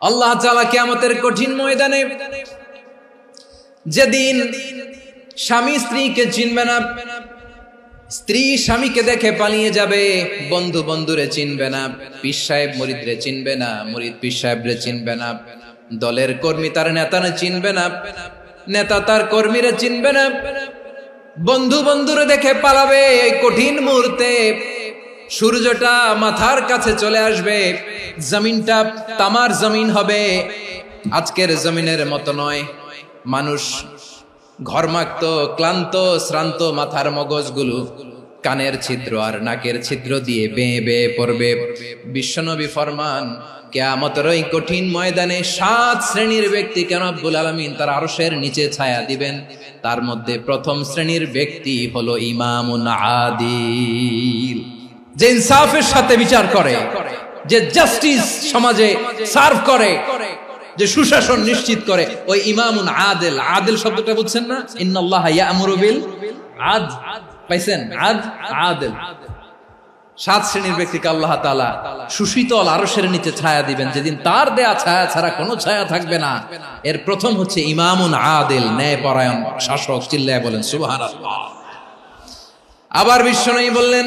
আল্লাহ তাআলা কিয়ামতের কঠিন ময়দানে যেদিন স্বামী স্ত্রীকে চিনবে না, স্ত্রী স্বামীকে দেখে পালিয়ে যাবে, বন্ধু বন্ধুরে চিনবে না, পীর সাহেব মুরিদরে চিনবে না, মুরিদ পীর সাহেবরে চিনবে না, দলের কর্মী তার নেতারে চিনবে না, নেতা তার কর্মীরে চিনবে না, বন্ধু বন্ধুরে দেখে পালাবে। এই কঠিন মুহূর্তে সূর্যটা মাথার কাছে চলে আসবে, জমিনটা তামার জমিন হবে, আজকের জমিনের মতো নয়। মানুষ ঘর্মাক্ত, ক্লান্ত, শ্রান্ত মাথার মগজগুলো কানের ছিদ্র আর নাকের ছিদ্র দিয়ে বেয়ে বেয়ে পড়বে। বিশ্বনবী ফরমান, কিয়ামতের ওই কঠিন ময়দানে 7 শ্রেণীর ব্যক্তিকে রব্বুল আলামিন তার আরশের নিচে ছায়া দিবেন। তার মধ্যে প্রথম শ্রেণীর ব্যক্তি হলো ইমামুন আদিল, যে ইনসাফের সাথে বিচার করে, যে জাস্টিস সমাজে সার্ভ করে, যে সুশাসন নিশ্চিত করে, ওই ইমামুন আদিল। আদিল শব্দটা বুঝছেন না? ইন্নাল্লাহা ইয়া'মুরু বিল আদল, পাইছেন? আদিল। 7 শ্রেণীর ব্যক্তিকে আল্লাহ তাআলা সুশীতল আরশের নিচে ছায়া দিবেন, যেদিন তার দেয়া ছায়া ছাড়া কোনো ছায়া থাকবে না। এর প্রথম হচ্ছে ইমামুন আদিল, ন্যায়পরায়ণ শাসক। চিল্লায় বলেন সুবহানাল্লাহ। আবার বিশ্বনবী বললেন,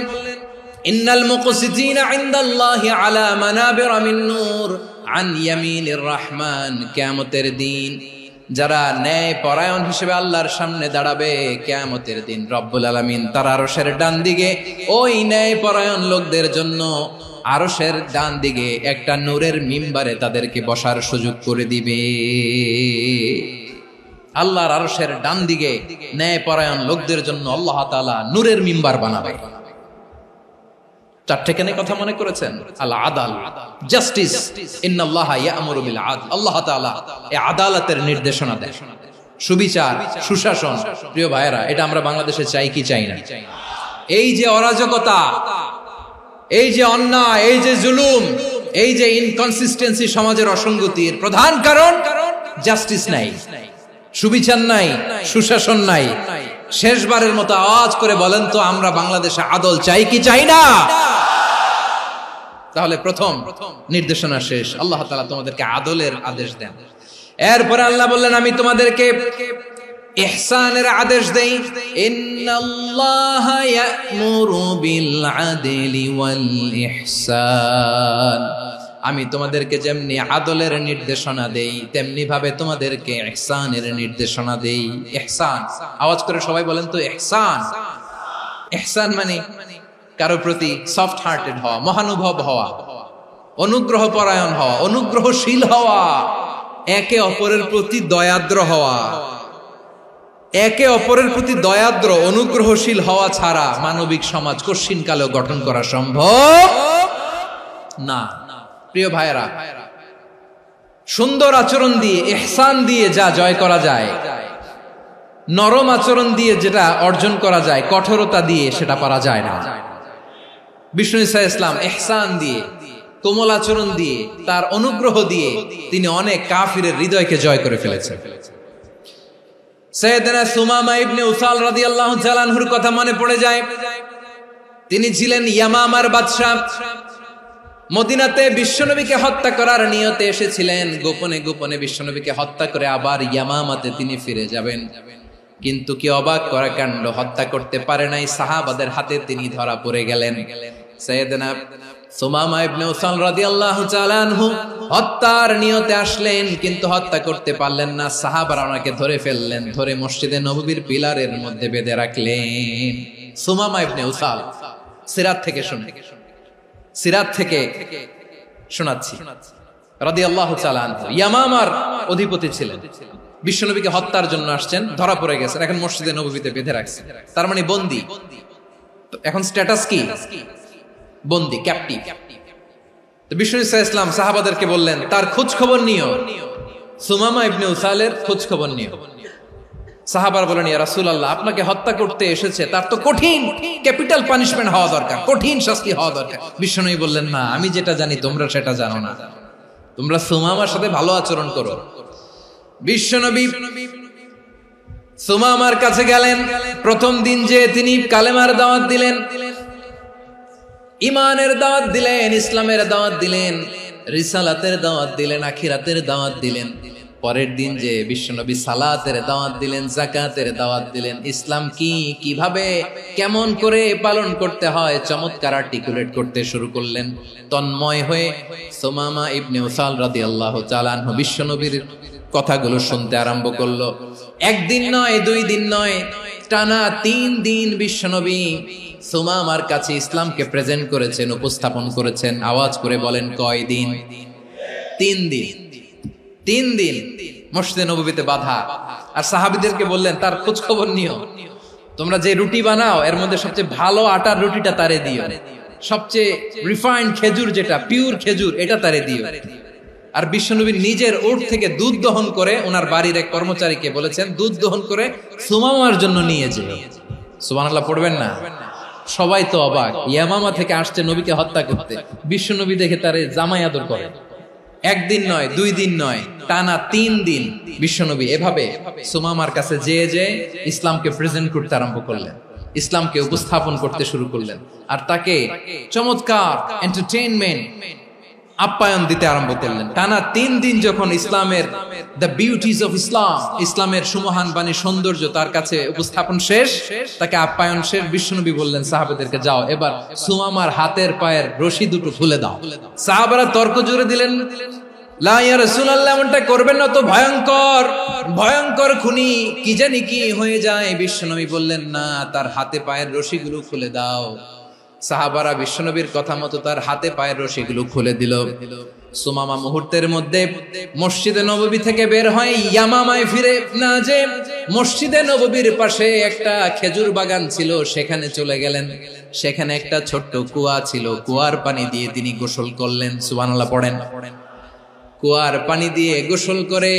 ইন্নাল মুকসিতিনা ইনদাল্লাহি আলা মানাবিরা মিন নূর আন ইয়ামিনির রহমান। কিয়ামতের দিন যারা ন্যায় পরায়ণ হিসেবে আল্লাহর সামনে দাঁড়াবে, কিয়ামতের দিন রব্বুল আলামিন তার আরশের ডান দিকে ওই ন্যায় পরায়ণ লোকদের জন্য আরশের ডান দিকে একটা নূরের মিম্বারে তাদেরকে বসার সুযোগ করে দিবে। আল্লাহর আরশের ডান দিকে ন্যায় পরায়ণ লোকদের জন্য আল্লাহ তাআলা নূরের মিম্বার বানাবে। 4টে কেন কথা মনে করেছেন? আল আদাল, জাস্টিস। ইন্নাল্লাহা ইয়া'মুরু বিল আদল। আল্লাহ তাআলা এই আদালতের নির্দেশনা দেন, সুবিচার, সুশাসন। প্রিয় ভাইয়েরা, এটা আমরা বাংলাদেশে চাই কি চাই না? এই যে অরাজকতা, এই যে অন্যায়, এই যে জুলুম, এই যে ইনকনসিস্টেন্সি সমাজের অসঙ্গতির প্রধান কারণ জাস্টিস নাই, সুবিচার নাই, সুশাসন নাই। শেষবারের মতো আওয়াজ করে বলেন তো, আমরা বাংলাদেশে আদল চাই কি চাই না? তাহলে প্রথম নির্দেশনা শেষ। আল্লাহ তাআলা তোমাদেরকে আদলের আদেশ দেন। এরপরে আল্লাহ বললেন, আমি তোমাদেরকে ইহসানের আদেশ দেই। ইন্নাল্লাহা ইয়া'মুরু বিল আদলি ওয়াল ইহসান। আমি তোমাদেরকে যেমনি আদলের নির্দেশনা দেই, তেমনি ভাবে তোমাদেরকে ইহসানের নির্দেশনা দেই। ইহসান, আওয়াজ করে সবাই বলেন তো ইহসান। ইহসান মানে কারো প্রতি সফট হার্টেড হওয়া, মহানুভব হওয়া, অনুগ্রহ পরায়ণ হওয়া, অনুগ্রহশীল হওয়া, একে অপরের প্রতি দয়াদ্র হওয়া। একে অপরের প্রতি দয়াদ্র, অনুগ্রহশীল হওয়া ছাড়া মানবিক সমাজ কশিনকালেও গঠন করা সম্ভব না। প্রিয় ভাইয়েরা, সুন্দর আচরণ দিয়ে, ইহসান দিয়ে যা জয় করা যায়, নরম আচরণ দিয়ে যেটা অর্জন করা যায়, কঠোরতা দিয়ে সেটা পারা যায় না। বিষ্ণু ঈসা ইসলাম ইহসান দিয়ে, কোমল আচরণ দিয়ে, তার অনুগ্রহ দিয়ে তিনি অনেক কাফিরের হৃদয়কে জয় করে ফেলেছেন। সাইয়েদনা সুমামা ইবনে উসাল রাদিয়াল্লাহু তাআলা আনহুর কথা মনে পড়ে যায়। তিনি ছিলেন ইয়ামামার বাদশা। মদিনাতে বিশ্বনবীকে হত্যা করার নিয়তে এসেছিলেন। গোপনে গোপনে বিশ্বনবীকে হত্যা করে আবার ইয়ামামাতে তিনি ফিরে যাবেন। কিন্তু কি অবাক করা কাণ্ড, হত্যা করতে পারে নাই, সাহাবাদের হাতে তিনি ধরা পড়ে গেলেন। সাইয়েদনা সুমামা ইবনে উসাল রাদিয়াল্লাহু তাআলা আনহু হত্যার নিয়তে আসলেন, কিন্তু হত্যা করতে পারলেন না। সাহাবারা ওনাকে ধরে ফেললেন, ধরে মসজিদে নববীর পিলারের মধ্যে বেঁধে রাখলেন। সুমামা ইবনে উসাল, সিরাত থেকে শুনে, সিরাত থেকে শোনাচ্ছি, রাদিয়াল্লাহু তাআলা আনহু ইয়ামামার অধিপতি ছিলেন। বিশ্বনবীকে হত্যার জন্য আসছেন, ধরা পড়ে গেছেন, এখন মসজিদে নববীতে বেঁধে রাখছেন। তার মানে বন্দী। এখন স্ট্যাটাস কি? বন্দী, ক্যাপটিভ। তো বিষ্ণু ঈসা ইসলাম সাহাবাদেরকে বললেন, তার খোঁজ খবর নিও, সুমামা ইবনে উসালের খোঁজ খবর নিও। সাহাবার বলেন, ইয়া রাসূলুল্লাহ, আপনাকে হত্যা করতে এসেছে, তার তো কঠিন ক্যাপিটাল পানিশমেন্ট হওয়া দরকার, কঠিন শাস্তি হওয়া দরকার। বিশ্বনবী বললেন, না, আমি যেটা জানি তোমরা সেটা জানো না, তোমরা সুমামার সাথে ভালো আচরণ করো। বিশ্বনবী সুমামার কাছে গেলেন। প্রথম দিন যে তিনি কালেমার দাওয়াত দিলেন, ইমানের দাওয়াত দিলেন, ইসলামের দাওয়াত দিলেন, রিসালাতের দাওয়াত দিলেন, আখিরাতের দাওয়াত দিলেন। পরের দিন যে বিশ্বনবী সালাতের দাওয়াত দিলেন, যাকাতের দাওয়াত দিলেন, ইসলাম কি, কিভাবে, কেমন করে পালন করতে হয় চমৎকার আর্টিকুলেট করতে শুরু করলেন। তন্ময় হয়ে সুমামা ইবনে উসাল রাদিয়াল্লাহু তাআলা আনহু বিশ্বনবীর কথাগুলো শুনতে আরম্ভ করলো। একদিন নয়, 2 দিন নয়, টানা 3 দিন বিশ্বনবী সুমামার কাছে ইসলামকে প্রেজেন্ট করেছেন, উপস্থাপন করেছেন। আওয়াজ করে বলেন, কয় দিন? 3 দিন। 3 দিন মসজিদে নববীতে বাধা। আর সাহাবীদেরকে বললেন, তার খোঁজ খবর নিও, তোমরা যে রুটি বানাও এর মধ্যে সবচেয়ে ভালো আটার রুটিটা তারে দিও, সবচেয়ে রিফাইন্ড খেজুর, যেটা পিওর খেজুর, এটা তারে দিও। আর বিশ্বনবী নিজের উট থেকে দুধ দহন করে ওনার বাড়ির এক কর্মচারীকে বলেছেন, দুধ দহন করে সুমামার জন্য নিয়ে যেও। সুবহানাল্লাহ পড়বেন না? সবাই তো অবাক, ইয়ামামা থেকে আসছে নবীকে হত্যা করতে, বিশ্বনবী দেখে তারে জামাই আদর করে। একদিন নয়, 2 দিন নয়, টানা 3 দিন বিশ্বনবী এভাবে সুমামার কাছে যেয়ে ইসলামকে প্রেজেন্ট করতে আরম্ভ করলেন, ইসলামকে উপস্থাপন করতে শুরু করলেন। আর তাকে চমৎকার এন্টারটেইনমেন্ট, আপ্যায়ন দিতে আরম্ভ করলেন। টানা 3 দিন যখন ইসলামের দ্য বিউটিজ অফ ইসলাম, ইসলামের সুমহান বাণী, সৌন্দর্য তার কাছে উপস্থাপন শেষ, তাকে আপ্যায়ন শেষ, বিশ্বনবী বললেন সাহাবাদেরকে, যাও এবার সুমামার হাতের পায়ের রশি দুটো খুলে দাও। সাহাবারা তর্ক জুড়ে দিলেন, লা ইয়া রাসূলুল্লাহ, এমনটা করবেন না, তো ভয়ঙ্কর ভয়ঙ্কর খুনি, কি জানি কি হয়ে যায়। বিশ্বনবী বললেন, না, তার হাতে পায়ের রশিগুলো খুলে দাও। সাহাবারা বিশ্বনবীর কথা মতো তার হাতে পায়ের রশিগুলো খুলে দিল। সুমামা মুহূর্তের মধ্যে মসজিদে নববী থেকে বের হয়, ইয়ামামায় ফিরে না যে মসজিদে নববীর পাশে একটা খেজুর বাগান ছিল, সেখানে চলে গেলেন। সেখানে একটা ছোট্ট কুয়া ছিল, কুয়ার পানি দিয়ে তিনি গোসল করলেন। সুবহানাল্লাহ পড়েন। কুয়ার পানি দিয়ে গোসল করে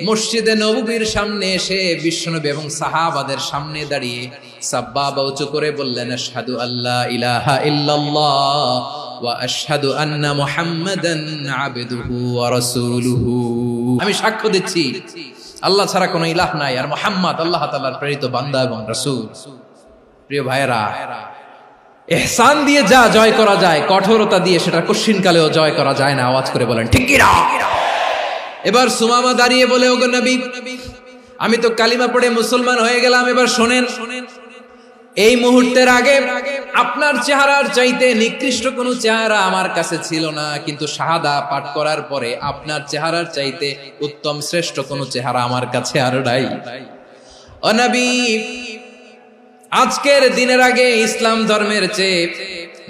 মসজিদে নববীর সামনে এসে বিশ্বনবী এবং সাহাবাদের সামনে দাঁড়িয়ে সাব্বাবা উঁচু করে বললেন, আশহাদু আল্লা ইলাহা ইল্লাল্লাহ ওয়া আশহাদু আন্না মুহাম্মাদান আবদুহু ওয়া রাসূলুহু। আমি সাক্ষ্য দিচ্ছি আল্লাহ ছাড়া কোনো ইলাহ নাই, আর মুহাম্মদ আল্লাহ তাআলার প্রেরিত বান্দা এবং রাসূল। প্রিয় ভাইয়েরা, ইহসান দিয়ে যা জয় করা যায়, কঠোরতা দিয়ে সেটা কঠিনকালেও জয় করা যায় না। আওয়াজ করে বলেন ঠিক কি না? এবার সুমামা দাঁড়িয়ে বলে, ওগো নবী, আমি তো কালিমা পড়ে মুসলমান হয়ে গেলাম, এবার শোনেন, এই মুহূর্তের আগে আপনার চেহারার চাইতে নিকৃষ্ট কোনো চেহারা আমার কাছে ছিল না, কিন্তু শাহাদা পাঠ করার পরে আপনার চেহারার চাইতে উত্তম শ্রেষ্ঠ কোনো চেহারা আমার কাছে আর নাই। ও নবী, আজকের দিনের আগে ইসলাম ধর্মের চেয়ে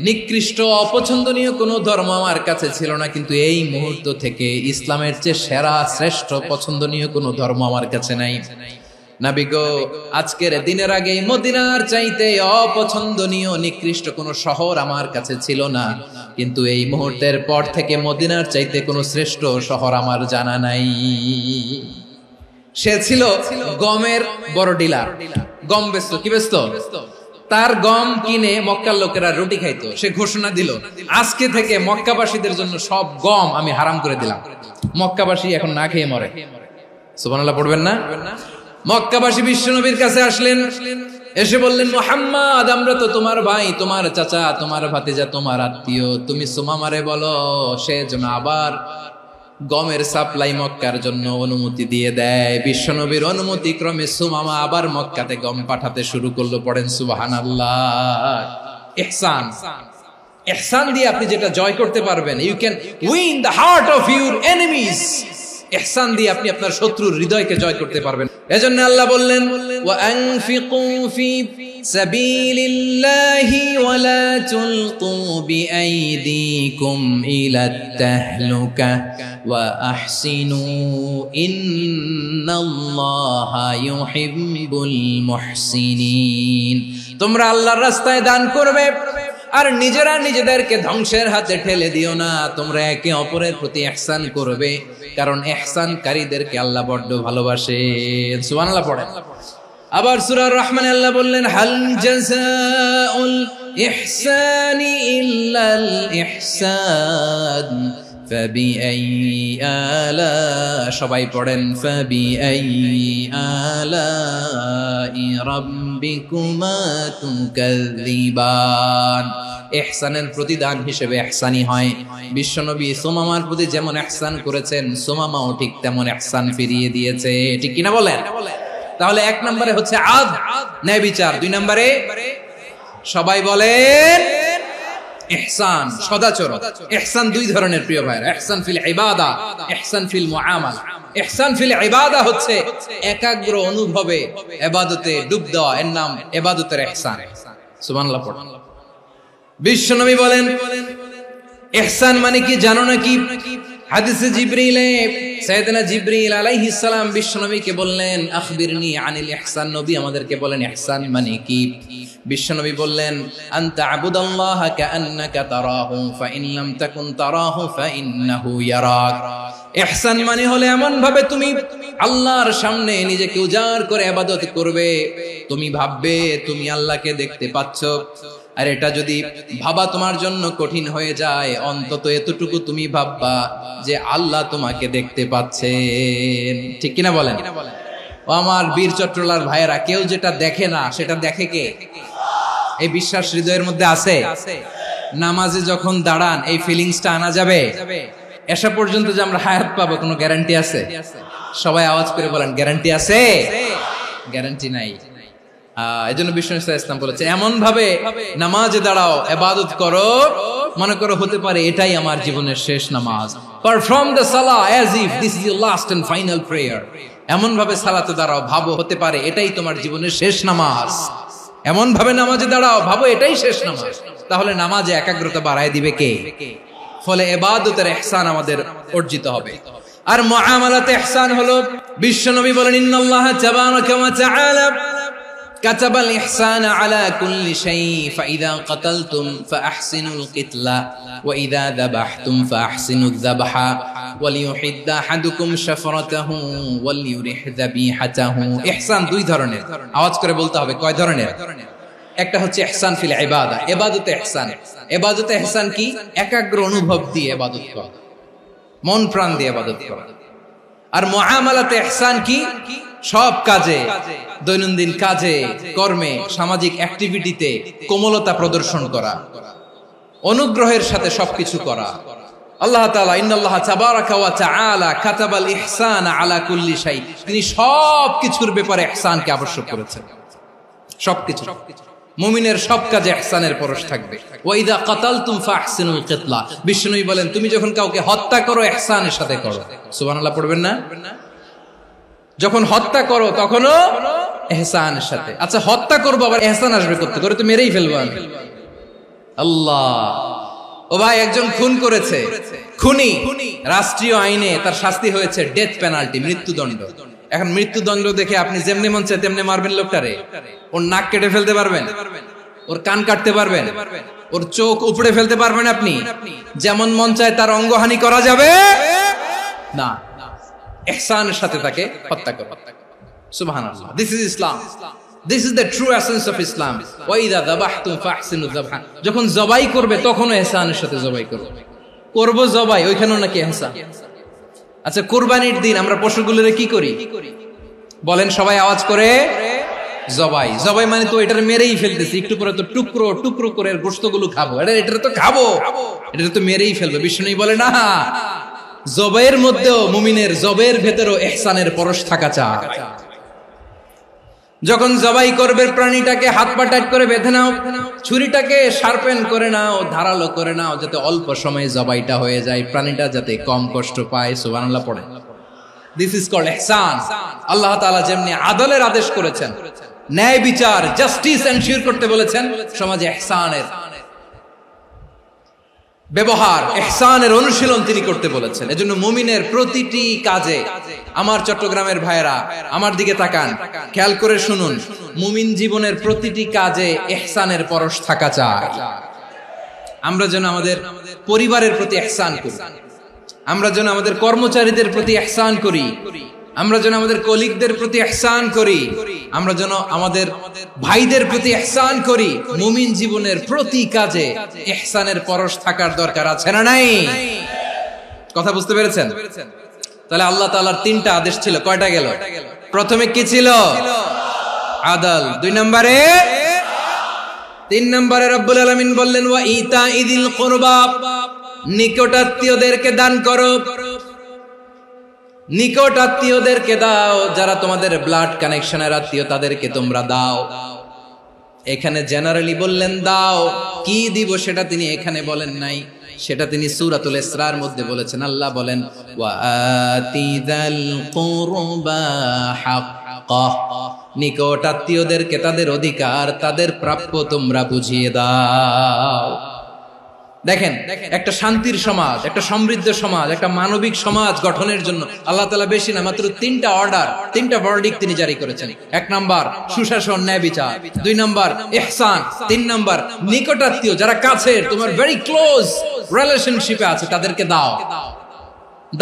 নিকৃষ্ট অপছন্দনীয় কোনো ধর্ম আমার কাছে ছিল না, কিন্তু এই মুহূর্ত থেকে ইসলামের চেয়ে সেরা শ্রেষ্ঠ পছন্দনীয় কোনো ধর্ম আমার কাছে নাই। নবী গো, আজকের দিনের আগে মদিনার চাইতে অপছন্দনীয় নিকৃষ্ট কোনো শহর আমার কাছে ছিল না, কিন্তু এই মুহূর্তের পর থেকে মদিনার চাইতে কোনো শ্রেষ্ঠ শহর আমার জানা নাই। সে ছিল গমের বড় ডিলার, গম বেচতো। কি বেচতো? তার গম কিনে মক্কার লোকেরা রুটি খাইতো। সে ঘোষণা দিল, আজকে থেকে মক্কাবাসীদের জন্য সব গম আমি হারাম করে দিলাম, মক্কাবাসী এখন না খেয়ে মরে। সুবহানাল্লাহ পড়বেন না? মক্কাবাসী বিশ্বনবীর কাছে আসলেন, এসে বললেন, মুহাম্মদ, আমরা তো তোমার ভাই, তোমার চাচা, তোমার ভাতিজা, তোমার আত্মীয়, তুমি সুমামারে বলো সে যেন আবার গমের সাপ্লাই মক্কার জন্য অনুমতি দিয়ে দেয়। বিশ্বনবীর অনুমতি ক্রমে সুমামা আবার মক্কাতে গম পাঠাতে শুরু করলো। পড়েন সুবহানাল্লাহ। ইহসান, ইহসান দিয়ে আপনি যেটা জয় করতে পারবেন, you can win the heart of your enemies. ইহসান দিয়ে আপনি আপনার শত্রুর হৃদয়কে জয় করতে পারবেন। এজন্য আল্লাহ বললেন, ওয়া আনফিকু ফি সাবিলিল্লাহি ওয়া লা তুলকু বিআইদিকুম ইলাত তাহলুকা ওয়া আহসিনু ইন্নাল্লাহা ইউহিব্বুল মুহসিনিন। তোমরা আল্লাহর রাস্তায় দান করবে আর নিজেরা নিজেদেরকে ধ্বংসের হাতে ঠেলে দিও না। তোমরা একে অপরের প্রতি ইহসান করবে, কারণ ইহসানকারীদেরকে আল্লাহ বড় ভালোবাসেন। সুবহানাল্লাহ পড়েন। আবার সূরা রহমানে আল্লাহ বললেন, হাল জাযাউল ইহসানি ইল্লাল ইহসান ফাবিআইয়ি আলা, সবাই পড়েন ফাবিআইয়ি আলাই রাব্বিকুমা তুকাযযিবান। ইহসানের প্রতিদান হিসেবে ইহসানি হয়। বিশ্বনবী সুমামার প্রতি যেমন ইহসান করেছেন, সুমামাও ঠিক তেমন ইহসান ফিরিয়ে দিয়েছে। ঠিক কিনা বলেন? তাহলে এক নম্বরে হচ্ছে আদ, ন্যায় বিচার। দুই নম্বরে সবাই বলেন ইহসান, সদাচরণ। ইহসান দুই ধরনের প্রিয় ভাইরা, ইহসান ফিল ইবাদা, ইহসান ফিল মুআমালা। ইহসান ফিল ইবাদা হচ্ছে একাগ্র অনুভবে ইবাদতে ডুব দেওয়া, এর নাম ইবাদতের ইহসান। সুবহানাল্লাহ পড়ুন। বিশ্বনবী বলেন ইহসান মানে কি জানো নাকি? হাদিসে জিবরিলে সাইয়েদনা জিবরিল আলাইহিস সালাম বিশ্বনবীকে বললেন আখবিরনি আনিল ইহসান। নবী আমাদেরকে বলেন ইহসান মানে কি? বিশ্বনবী বললেন আনতা আবুদাল্লাহা কাআন্নাকা তারাহু ফাইন লাম তাকুন তারাহু ফাইন্নাহু ইয়ারাক। ইহসান মানে হলো এমন ভাবে তুমি আল্লাহর সামনে নিজেকে উজাড় করে ইবাদত করবে, তুমি ভাববে তুমি আল্লাহকে দেখতে পাচ্ছ। আর এটা যদি ভাবা তোমার জন্য কঠিন হয়ে যায়, অন্তত এতটুকু তুমি ভাববা যে আল্লাহ তোমাকে দেখতে পাচ্ছেন। ঠিক কিনা বলেন? ও আমার বীর চট্টলার ভাইয়েরা, কেউ যেটা দেখে না সেটা দেখে কে? এই বিশ্বাস হৃদয়ের মধ্যে আছে? নামাজে যখন দাঁড়ান এই ফিলিংসটা আনা যাবে? এসা পর্যন্ত যে আমরা হায়াত পাবো কোনো গ্যারান্টি আছে? সবাই আওয়াজ করে বলেন গ্যারান্টি আছে? গ্যারান্টি নাই। এজন্য বিষ্ণু ইসলাম বলেছে এমন ভাবে নামাজে দাঁড়াও, ইবাদত করো, মনে করো হতে পারে এটাই আমার জীবনের শেষ নামাজ। পারফর্ম দ্য সালাহ as if this is your last and final prayer. এমন ভাবে সালাতে দাঁড়াও, ভাবো হতে পারে এটাই তোমার জীবনের শেষ নামাজ। এমন ভাবে নামাজে দাঁড়াও, ভাবো এটাই শেষ নামাজ। তাহলে নামাজে একাগ্রতা বাড়ায় দিবে কে? ফলে ইবাদতের ইহসান আমাদের অর্জিত হবে। আর মুআমালাতে ইহসান হলো, বিশ্বনবী বলেন ইন্নাল্লাহা তাবারাকা ওয়া তাআলা كتب الإحسان على كل شيء فإذا قتلتم فأحسنوا القتلة وإذا ذبحتم فأحسنوا الذبح وليحد أحدكم شفرته وليرح ذبيحته। ইহসান দুই ধরনের, আওয়াজ করে বলতে হবে কয় ধরনের? একটা হচ্ছে ইহসান ফিল ইবাদা, ইবাদতে ইহসান। ইবাদতে ইহসান কি? একাগ্র অনুভব দিয়ে ইবাদত করা, মন প্রাণ দিয়ে ইবাদত করা। আর মুআমালাতে ইহসান কি? সব কাজে, দৈনন্দিন কাজে, কর্মে, সামাজিক অ্যাক্টিভিটিতে কোমলতা প্রদর্শন করা, অনুগ্রহের সাথে সবকিছু করা। আল্লাহ তাআলা ইন্নাল্লাহা তাবারাকা ওয়া তাআলা কাতাবাল ইহসান আলা কুল্লি শাই, তিনি সবকিছুর ব্যাপারে ইহসানকে আবশ্যক করেছেন। সবকিছু, মুমিনের সব কাজে ইহসানের পরশ থাকবে। ওয়া ইযা কাতালতুম ফাহসিনুল কিতলা, বিষ্ণুই বলেন তুমি যখন কাউকে হত্যা করো ইহসানের সাথে করো। সুবহানাল্লাহ পড়বেন না? যখন হত্যা করো তখনও ইহসানের সাথে। আচ্ছা হত্যা করবো আবার ইহসান আসবে করতে করে, তো মেরেই ফেলবো আমি। আল্লাহ, ও ভাই একজন খুন করেছে, খুনি, রাষ্ট্রীয় আইনে তার শাস্তি হয়েছে ডেথ পেনাল্টি, মৃত্যুদণ্ড। এখন মৃত্যুদণ্ড দেখে আপনি যেমনি মন চায় তেমনি মারবেন লোকটারে? ওর নাক কেটে ফেলতে পারবেন? ওর কান কাটতে পারবেন? ওর চোখ উপড়ে ফেলতে পারবেন আপনি? যেমন মন চায় তার অঙ্গহানি করা যাবে না। ইহসানের সাথে তাকে হত্যা করো। সুবহানাল্লাহ, this is Islam, this is the true essence of Islam. ওয়া ইযা যাবাহতুম ফাহসিনু যাবহা, যখন জবাই করবে তখনও ইহসানের সাথে জবাই করো। করব জবাই, ওইখানেও নাকি ইহসান। আচ্ছা কুরবানির দিন আমরা পশুগুলোরে কি করি বলেন সবাই আওয়াজ করে? জবাই। জবাই মানে তো এটার মেরেই ফেলতেছি, একটু পরে তো টুকরো টুকরো করে গোশতগুলো খাবো, এটা তো খাবো, এটা তো মেরেই ফেলবো। বিষ্ণু বলে না, জবাইয়ের মধ্যেও মুমিনের জবের ভেতরেও ইহসানের পরশ থাকা চাই। যখন জবাই করবে প্রাণীটাকে হাত পা টাইট করে বেঁধে নাও, ছুরিটাকে শার্পেন করে নাও, ধারালো করে নাও, যাতে অল্প সময়ে জবাইটা হয়ে যায়, প্রাণীটা যাতে কম কষ্ট পায়। সুবহানাল্লাহ পড়ে। দিস ইজ কল্ড ইহসান। আল্লাহ তাআলা যেমনি আদলের আদেশ করেছেন, ন্যায় বিচার, জাস্টিস এনশিওর করতে বলেছেন, সমাজে ইহসানের ব্যবহার, ইহসানের অনুশীলন তিনি করতে বলেছেন। এজন্য মুমিনের প্রতিটি কাজে, আমার চট্টগ্রামের ভাইরা আমার দিকে তাকান, খেয়াল করে শুনুন, মুমিন জীবনের প্রতিটি কাজে ইহসানের পরশ থাকা চাই। আমরা যেন আমাদের পরিবারের প্রতি ইহসান করি, আমরা যেন আমাদের কর্মচারীদের প্রতি ইহসান করি, আমরা যেন আমাদের কলিগদের প্রতি ইহসান করি, আমরা যেন আমাদের ভাইদের প্রতি ইহসান করি। মুমিন জীবনের প্রতি কাজে ইহসানের পরশ থাকার দরকার আছে না নাই? কথা বুঝতে পেরেছেন? তাহলে আল্লাহ তাআলার তিনটা আদেশ ছিল, কয়টা গেল? প্রথমে কি ছিল? আদল। 2 নম্বরে, 3 নম্বরে রব্বুল আলামিন বললেন ওয়া ইতাইদিল কুরবা, নিকটাত্মীয়দেরকে দান করো, নিকটাত্মীয়দেরকে দাও, যারা তোমাদের ব্লাড কানেকশনের আত্মীয় তাদেরকে তোমরা দাও। এখানে জেনারেলি বললেন দাও, কি দিব সেটা তিনি এখানে বলেন নাই, সেটা তিনি সূরাতুল ইসরার মধ্যে বলেছেন। আল্লাহ বলেন ওয়া আতিদাল কুরবা হাক্কাহ, নিকটাত্মীয়দেরকে তাদের অধিকার, তাদের প্রাপ্য তোমরা বুঝিয়ে দাও। দেখেন, একটা শান্তির সমাজ, একটা সমৃদ্ধ সমাজ, একটা মানবিক সমাজ গঠনের জন্য আল্লাহ তাআলা বেশি না মাত্র 3টা অর্ডার, 3টা ভার্ডিক্ট তিনি জারি করেছেন। 1 নাম্বার সুশাসন, ন্যায় বিচার। 2 নাম্বার ইহসান। 3 নাম্বার নিকটাত্মীয়, যারা কাছের, তোমার ভেরি ক্লোজ রিলেশনশিপে আছে, তাদেরকে দাও।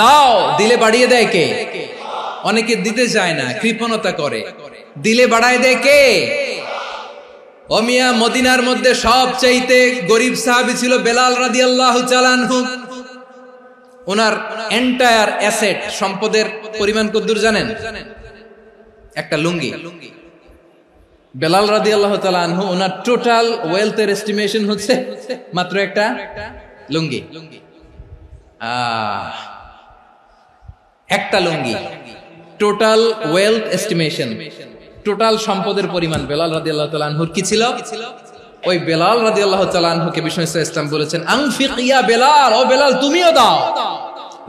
দাও, দিলে বাড়িয়ে দেয় কে? অনেকে দিতে চায় না, কৃপণতা করে। দিলে বাড়ায় দেয় কে? ও মিয়া, মদিনার মধ্যে সবচাইতে গরিব সাহাবী ছিল বেলাল রাদিয়াল্লাহু তাআলা আনহু। ওনার এন্টায়ার অ্যাসেট, সম্পদের পরিমাণ কতদূর জানেন? একটা লুঙ্গি। বেলাল রাদিয়াল্লাহু তাআলা আনহু, ওনার টোটাল ওয়েলথের এস্টিমেশন হচ্ছে মাত্র একটা লুঙ্গি। একটা লুঙ্গি, টোটাল ওয়েলথ এস্টিমেশন, টোটাল সম্পদের পরিমাণ বেলাল রাদিয়াল্লাহু তাআলা আনহুর কি ছিল? ওই বেলাল রাদিয়াল্লাহু তাআলা আনহুকে বিষ্ণু ইসলাম বলেছেন আনফিক ইয়া বেলাল, ও বেলাল তুমিও দাও।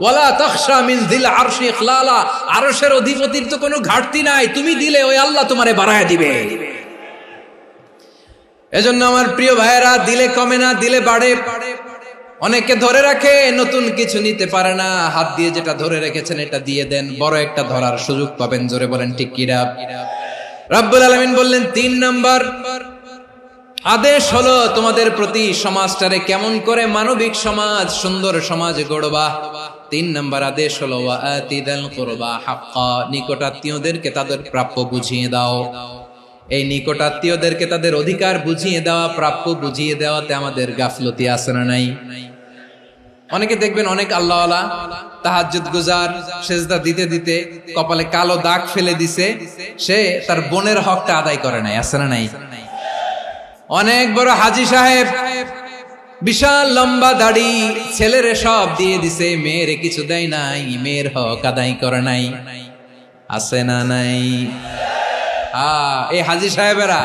ওয়ালা তাখশা মিন যিল আরশি ইখলালা, আরশের অধিপতির তো কোনো ঘাটতি নাই, তুমি দিলে ওই আল্লাহ তোমারে বাড়ায় দিবে। এজন্য আমার প্রিয় ভাইয়েরা, দিলে কমে না, দিলে বাড়ে। অনেকে ধরে রাখে, নতুন কিছু নিতে পারে না, হাত দিয়ে যেটা ধরে রেখেছেন এটা দিয়ে দেন, বড় একটা ধরার সুযোগ পাবেন। জোরে বলেন ঠিক কিনা? রব্বুল আলামিন বললেন 3 নাম্বার আদেশ হলো তোমাদের প্রতি সমাজটারে কেমন করে মানবিক সমাজ, সুন্দর সমাজ গড়বা। 3 নাম্বার আদেশ হলো ওয়া আতিদাল কুরবা হাক্কা, নিকটাত্মীয়দেরকে তাদের প্রাপ্য বুঝিয়ে দাও। এই নিকটাত্মীয়দেরকে তাদের অধিকার বুঝিয়ে দেওয়া, প্রাপ্য বুঝিয়ে দেওয়াতে আমাদের গাফলতি আছে না নাই? অনেকে দেখবেন অনেক আল্লাহওয়ালা, তাহাজ্জুদ গুজার, সেজদা দিতে দিতে কপালে কালো দাগ ফেলে দিছে, সে তার বোনের হকটা আদায় করে নাই, আছে না নাই? অনেক বড় হাজী সাহেব, বিশাল লম্বা দাড়ি, ছেলেরে সব দিয়ে দিছে, মেয়েরে কিছু দেয় নাই, মেয়ের হক আদায় করে নাই, আছে না নাই? এই হাজী সাহেবেরা,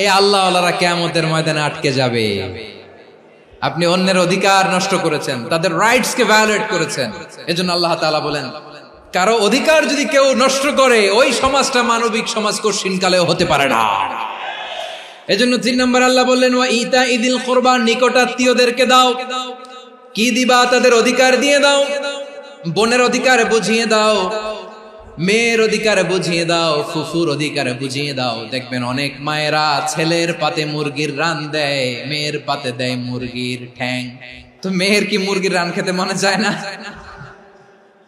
এই আল্লাহওয়ালারা কিয়ামতের ময়দানে আটকে যাবে। আপনি অন্যের অধিকার নষ্ট করেছেন, তাদের রাইটস কে ভায়োলেট করেছেন। এজন্য আল্লাহ তাআলা বলেন, কারো অধিকার যদি কেউ নষ্ট করে, ওই সমাজটা মানবিক সমাজ কঠিনকালেও হতে পারে না। এজন্য 3 নম্বর আল্লাহ বললেন ওয়া ইতাইদিল কুরবা, নিকটাত্মীয়দেরকে দাও। কি দিবা? তাদের অধিকার দিয়ে দাও। বোনের অধিকার বুঝিয়ে দাও, মেয়ের অধিকার বুঝিয়ে দাও, ফুফুর অধিকার বুঝিয়ে দাও। দেখবেন অনেক মায়েরা ছেলের পাতে মুরগির রান দেয়, মেয়ের পাতে দেয় মুরগির ঠ্যাং। তো মেয়ের কি মুরগির রান খেতে মনে চায় না?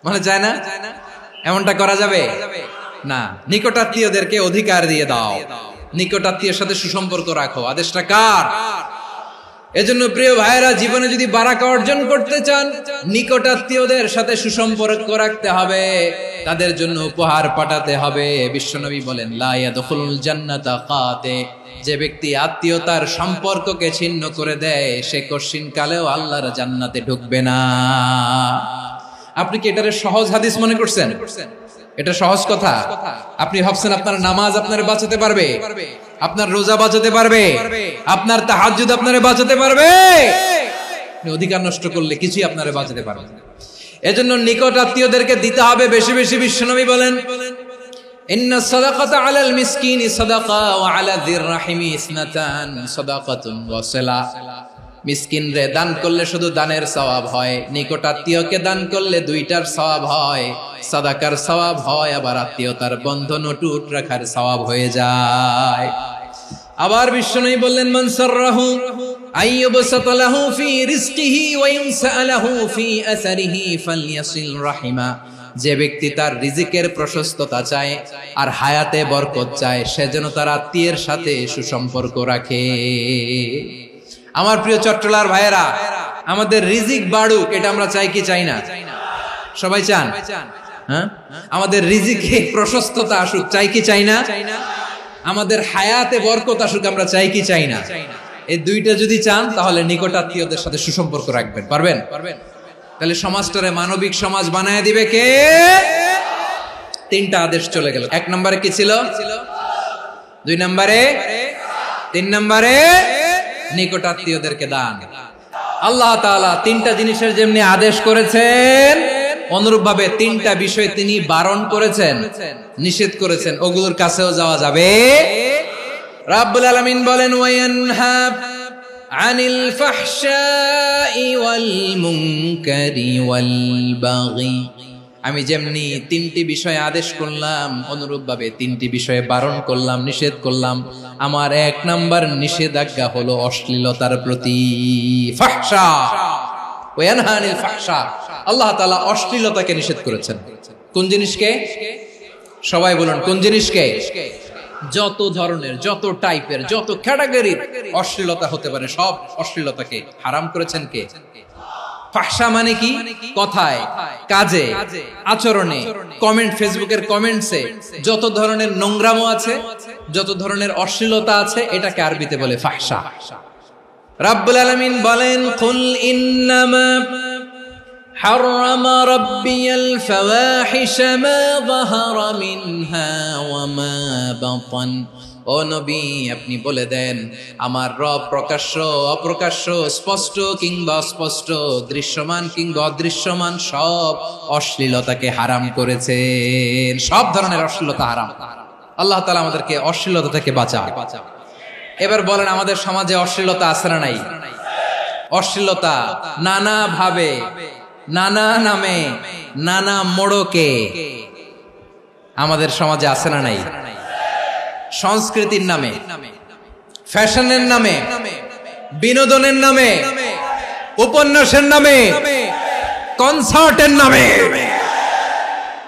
মনে চায় না? এমনটা করা যাবে না। নিকটাত্মীয়দেরকে অধিকার দিয়ে দাও, নিকটাত্মীয়ের সাথে সুসম্পর্ক রাখো। আদেশটা কার? এজন্য প্রিয় ভাইয়েরা, জীবনে যদি বারাকা অর্জন করতে চান, নিকটাত্মীয়দের সাথে সুসম্পর্ক রাখতে হবে, তাদের জন্য উপহার পাঠাতে হবে। বিশ্বনবী বলেন লা ইয়াদখুলুল জান্নাতা কাতে, যে ব্যক্তি আত্মীয়তার সম্পর্ককে ছিন্ন করে দেয়, সে কঠিন কালেও আল্লাহর জান্নাতে ঢুকবে না। আপনি কি এটারে সহজ হাদিস মনে করছেন? এটা সহজ কথা? আপনি ভাবছেন আপনার নামাজ আপনারে বাঁচাতে পারবে, আপনার রোজা বাঁচাতে পারবে, আপনার তাহাজ্জুদ আপনারে বাঁচাতে পারবে? অধিকার নষ্ট করলে কিছুই আপনারে বাঁচাতে পারবে না। এজন্য নিকট আত্মীয়দেরকে দিতে হবে বেশি বেশি। বিশ্বনবী বলেন ইন্না সাদাকাতা আলাল মিসকিনি সাদাকা ওয়া আলা যির রাহিমি ইসনাতান সাদাকাতুন ওয়া সিলা। মিসকিন রে দান করলে শুধু দানের সওয়াব হয়, নিকট আত্মীয়কে দান করলে 2টার সওয়াব হয়, সাদাকার সওয়াব হয়, আবার আত্মীয়তার বন্ধন অটুট রাখার সওয়াব হয়ে যায়। আবার বিশ্বনবী বললেন মান সাররাহু আইয়ুবসাতা লাহু ফি রিজকিহি ওয়া ইনসালাহু ফি আসারিহি ফালইয়াসিল রাহিমা। যে ব্যক্তি তার রিজিকের প্রশস্ততা চায় আর হায়াতে বরকত চায়, সে যেন তার আত্মীয়ের সাথে সুসম্পর্ক রাখে। আমার প্রিয় চট্টলার ভাইয়েরা, আমাদের রিজিক বাড়ুক, এটা আমরা চাই কি চাই না? সবাই চান? হ্যাঁ, আমাদের রিজিকে প্রশস্ততা আসুক, চাই কি চাই না? আমাদের হায়াতে বরকত আসুক, আমরা চাই কি চাই না? এই দুইটা যদি চান তাহলে নিকটাত্মীয়দের সাথে সুসম্পর্ক রাখবেন। পারবেন? তাহলে সমাজটারে মানবিক সমাজ বানায় দিবে কে? তিনটা আদেশ চলে গেল। 1 নম্বরে কি ছিল? 2 নম্বরে, 3 নম্বরে নিকটাত্মীয়দেরকে দান। আল্লাহ তাআলা তিনটা জিনিসের যেমনি আদেশ করেছেন, অনুরূপ ভাবে তিনটা বিষয় তিনি বারণ করেছেন, নিষেধ করেছেন, ওগুলোর কাছেও যাওয়া যাবে। রাব্বুল আলামিন বলেন, ওয়ায়ানহা আনিল ফাহশাই ওয়াল মুনকারি ওয়াল বাগি। আমি যেমনি তিনটি বিষয়ে আদেশ করলাম, অনুরূপ ভাবে তিনটি বিষয়ে বারণ করলাম, নিষেধ করলাম। আমার 1 নাম্বার নিষেধাজ্ঞা হলো অশ্লীলতার প্রতি। ফাহশা, ওয়ায়ানহা আনিল ফাহশা, আল্লাহ তাআলা অশ্লীলতাকে নিষেধ করেছেন। কোন জিনিসকে? সবাই বলুন, কোন জিনিসকে? যত ধরনের, যত টাইপের, যত ক্যাটাগরির অশ্লীলতা হতে পারে, সব অশ্লীলতাকে হারাম করেছেন কে? ফাহশা মানে কি? কথায়, কাজে, আচরণে, কমেন্ট, ফেসবুকের কমেন্টসে যত ধরনের নোংরামো আছে, যত ধরনের অশ্লীলতা আছে, এটাকে আরবিতে বলে ফাহশা। রাব্বুল আলামিন বলেন, কুল ইন্নামা حرم ربي الفواحش ما ظهر منها وما بطن। ও নবী, আপনি বলে দেন, আমার রব প্রকাশ্য, অপ্রকাশ্য, স্পষ্ট কিংবা অস্পষ্ট, দৃশ্যমান কিংবা অদৃশ্যমান সব অশ্লীলতাকে হারাম করেছেন। সব ধরনের অশ্লীলতা হারাম। আল্লাহ তাআলা আমাদেরকে অশ্লীলতা থেকে বাঁচান। এবার বলেন, আমাদের সমাজে অশ্লীলতা আছে না নাই? অশ্লীলতা নানা ভাবে, নানা নামে, নানা মোড়কে আমাদের সমাজে আছে না নাই? সংস্কৃতির নামে, ফ্যাশনের নামে, বিনোদনের নামে, উপন্যাসের নামে, কনসার্টের নামে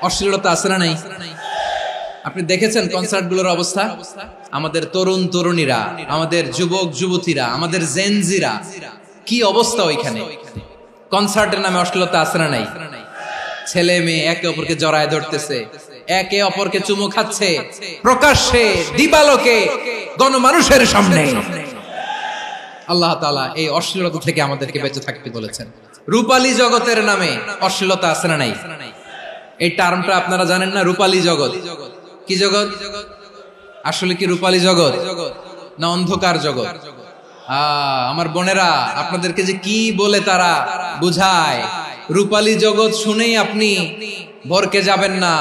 অশ্লীলতা আছে না নাই? আপনি দেখেছেন কনসার্টগুলোর অবস্থা? আমাদের তরুণ তরুণীরা, আমাদের যুবক যুবতীরা, আমাদের জেনজিরা, কি অবস্থা ওইখানে? কনসার্টের নামে অশ্লীলতা আছে না নাই? ছেলে মেয়ে একে অপরকে জড়ায় ধরতেছে, একে অপরকে চুমু খাচ্ছে, প্রকাশ্যে, দিবালোকে, গণমানুষের সামনে। আল্লাহ তাআলা এই অশ্লীলতা থেকে আমাদেরকে বেঁচে থাকতে বলেছেন। রূপালী জগতের নামে অশ্লীলতা আছে না নাই? এই টার্মটা আপনারা জানেন না? রূপালী জগৎ কি জগৎ? আসলে কি রূপালী জগৎ না অন্ধকার জগৎ? আমার বোনেরা, আপনাদেরকে যে কি বলে তারা বুঝায়, রূপালী জগৎ শুনেই আপনি ভরকে যাবেন না।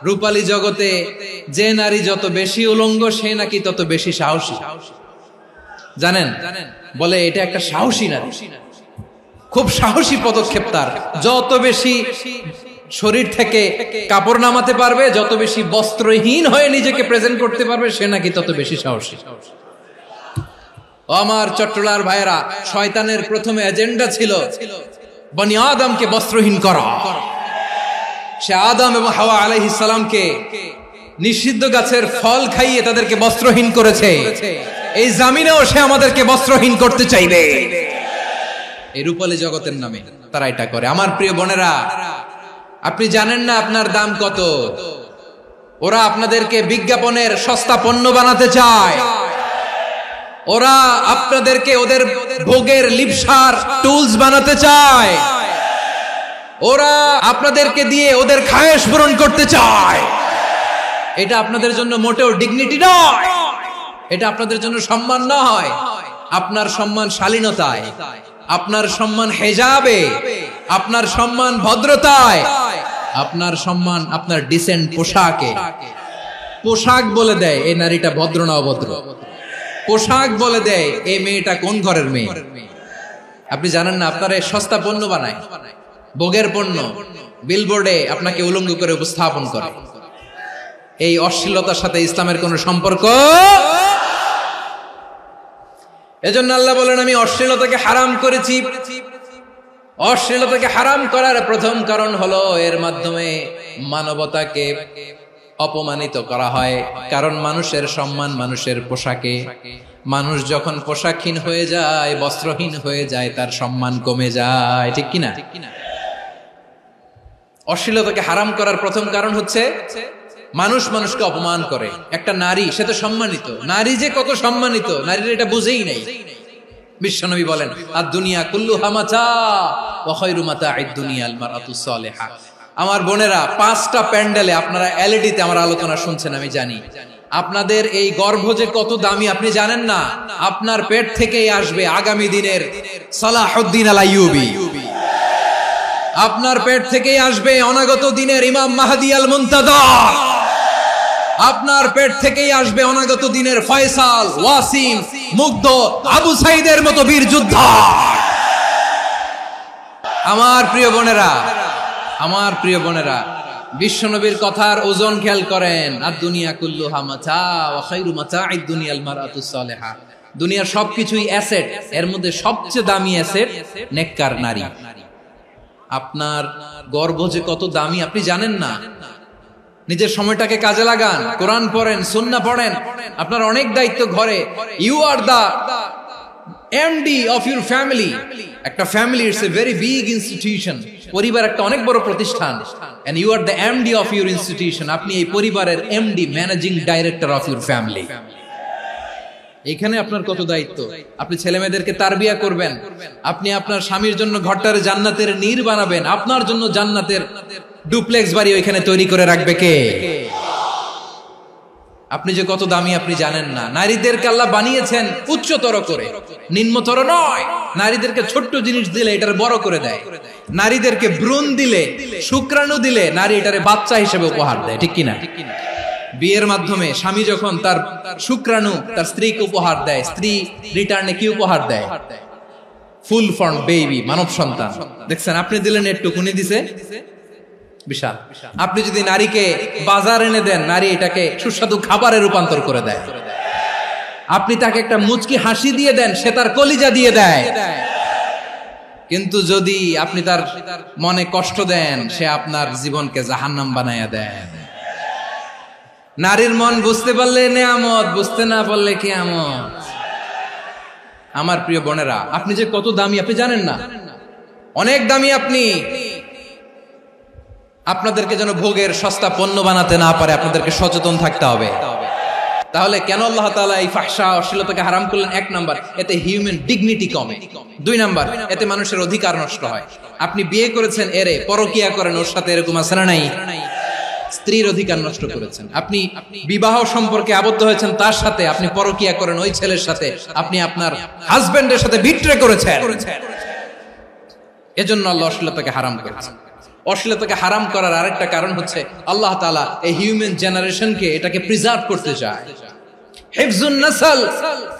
রূপালী জগতে যে নারী যত বেশি উলঙ্গ, সে নাকি তত বেশি সাহসী। জানেন? বলে এটা একটা সাহসী নারী, খুব সাহসী পদক্ষেপ তার। যত বেশি শরীর থেকে কাপড় নামাতে পারবে, যত বেশি বস্ত্রহীন হয়ে নিজেকে প্রেজেন্ট করতে পারবে, সে নাকি তত বেশি সাহসী। আমার চট্টলার ভাইয়েরা, শয়তানের প্রথমে এজেন্ডা ছিল বনি আদমকে বস্ত্রহীন করা। সে আদম এবং হাওয়া আলাইহিস সালামকে নিষিদ্ধ গাছের ফল খাইয়ে তাদেরকে বস্ত্রহীন করেছে। এই জামিনেও সে আমাদেরকে বস্ত্রহীন করতে চাইবে। এই রূপালী জগতের নামে তারা এটা করে। আমার প্রিয় বোনেরা, আপনি জানেন না আপনার দাম কত? ওরা আপনাদেরকে বিজ্ঞাপনের সস্তা পণ্য বানাতে চায়। ওরা আপনাদেরকে ওদের ভোগের লিপসার টুলস বানাতে চায়। ওরা আপনাদেরকে দিয়ে ওদের খায়েশ পূরণ করতে চায়। এটা আপনাদের জন্য মোটেও ডিগনিটি নয়, এটা আপনাদের জন্য সম্মান নয়। আপনার সম্মান শালীনতায়, আপনার সম্মান হেজাবে, আপনার সম্মান ভদ্রতায়, আপনার সম্মান আপনার ডিসেন্ট পোশাকে। পোশাক বলে দেয় এই নারীটা ভদ্র না অভদ্র। পোশাক বলে দেয় এই মেয়েটা কোন ঘরের মেয়ে। আপনি জানেন না, আপনারা সস্তা পণ্য বানায়, ভোগের পণ্য, বিলবোর্ডে আপনাকে উলঙ্গ করে উপস্থাপন করে। এই অশ্লীলতার সাথে ইসলামের কোন সম্পর্ক। এজন্য আল্লাহ বলেন, আমি অশ্লীলতাকে হারাম করেছি। অশ্লীলতাকে হারাম করার প্রথম কারণ হলো এর মাধ্যমে মানবতাকে অপমানিত করা হয়। কারণ মানুষের সম্মান মানুষের পোশাকে। মানুষ যখন পোশাকহীন হয়ে যায়, বস্ত্রহীন হয়ে যায়, তার সম্মান কমে যায়। ঠিক কিনা? অশ্লীলতাকে হারাম করার প্রথম কারণ হচ্ছে মানুষ মানুষকে অপমান করে। একটা নারী, সে তো সম্মানিত, নারী যে কত সম্মানিত নারীর এটা বুঝেই নাই। বিশ্বনবী বলেন আদ-দুনিয়া কুল্লুহা মাতা ওয়া খায়রু মাতা'আদ দুনিয়া আল মারআতুস সালিহা। আমার বোনেরা, 5টা প্যান্ডেলে আপনারা এলইডিতে আমার আলোচনা শুনছেন, আমি জানি। আপনাদের এই গর্ভ যে কত দামি আপনি জানেন না। আপনার পেট থেকেই আসবে আগামী দিনের সালাহুদ্দিন আল আইয়ুবী, আপনার পেট থেকেই আসবে অনাগত দিনের ইমাম মাহদী আল মুনতাদর, আপনার পেট থেকেই আসবে অনাগত দিনের ফয়সাল, ওয়াসিম, মুগ্ধ, আবু সাইদের মতো বীর যোদ্ধা। আমার প্রিয় বোনেরা, আমার প্রিয় বোনেরা, বিশ্বনবীর কথার ওজন খেয়াল করেন। আদ-দুনিয়া কুল্লুহা মাতা ওয়া খায়রু মাতা'আদ দুনিয়া আল মারআতুস সালিহা। দুনিয়ার সবকিছুই অ্যাসেট, এর মধ্যে সবচেয়ে দামি অ্যাসেট নেককার নারী। আপনার গর্ভ যে কত দামি আপনি জানেন না। নিজের সময়টাকে কাজে লাগান, কোরআন পড়েন, সুন্নাহ পড়েন। আপনার অনেক দায়িত্ব ঘরে। You are the MD of your family. একটা family it's a very big institution. পরিবার একটা অনেক বড় প্রতিষ্ঠান, and you are the MD of your institution. আপনি এই পরিবারের MD, managing director of your family. এখানে আপনার কত দায়িত্ব। আপনি ছেলে মেয়েদেরকে তারবিয়া করবেন, আপনি আপনার স্বামীর জন্য ঘরটারে জান্নাতের নীর বানাবেন, আপনার জন্য জান্নাতের ডুপ্লেক্স বাড়ি ওইখানে তৈরি করে রাখবে কে? আপনি যে কত দামি আপনি জানেন না। নারীদেরকে আল্লাহ বানিয়েছেন উচ্চতর করে, নিম্নতর নয়। নারীদেরকে ছোট্ট জিনিস দিলে এটারে বড় করে দেয়। নারীদেরকে ভ্রূণ দিলে, শুক্রাণু দিলে নারী এটারে বাচ্চা হিসেবে উপহার দেয়, ঠিক কিনা? বিয়ের মাধ্যমে স্বামী যখন তার শুক্রাণু তার স্ত্রীকে উপহার দেয়, স্ত্রী রিটার্নে কি উপহার দেয়? ফুল ফর্ম বেবি, মানব সন্তান। দেখছেন, আপনি দিলেন একটুকুনি, দিছে বিশাল। আপনি যদি নারীকে বাজার এনে দেন, নারী এটাকে সুস্বাদু খাবারে রূপান্তর করে দেয়। আপনি তাকে একটা মুচকি হাসি দিয়ে দেন, সে তার কলিজা দিয়ে দেয়। কিন্তু যদি আপনি তার মনে কষ্ট দেন, সে আপনার জীবনকে জাহান্নাম বানায়া দেয়। নারীর মন বুঝতে পারলে নেয়ামত, বুঝতে না পারলে কিয়ামত। আমার প্রিয় বোনেরা, আপনি যে কত দামি আপনি জানেন না। অনেক দামি আপনি। আপনাদেরকে যেন ভোগের সস্তা পণ্য বানাতে না পারে, আপনাদেরকে সচেতন থাকতে হবে। তাহলে কেন আল্লাহ তাআলা এই ফাহশা, অশ্লীলতাকে হারাম করলেন? 1 নাম্বার, এতে হিউম্যান ডিগনিটি কমে। 2 নাম্বার, এতে মানুষের অধিকার নষ্ট হয়। আপনি বিয়ে করেছেন, এরে পরকিয়া করেন, ওর সাথে এরকম আছে না নাই? স্ত্রীর অধিকার নষ্ট করেছেন। আপনি বিবাহ সম্পর্কে আবদ্ধ হয়েছেন তার সাথে, আপনি পরকিয়া করেন ওই ছেলের সাথে, আপনি আপনার হাজবেন্ডের সাথে বিট্রে করেছেন। এজন্য আল্লাহ অশ্লীলতাকে হারাম করেছেন। অশ্লীলতাকে হারাম করার আরেকটা কারণ হচ্ছে আল্লাহ তাআলা এই হিউম্যান জেনারেশনকে, এটাকে প্রিজার্ভ করতে চায়। হিফজুন নাসল,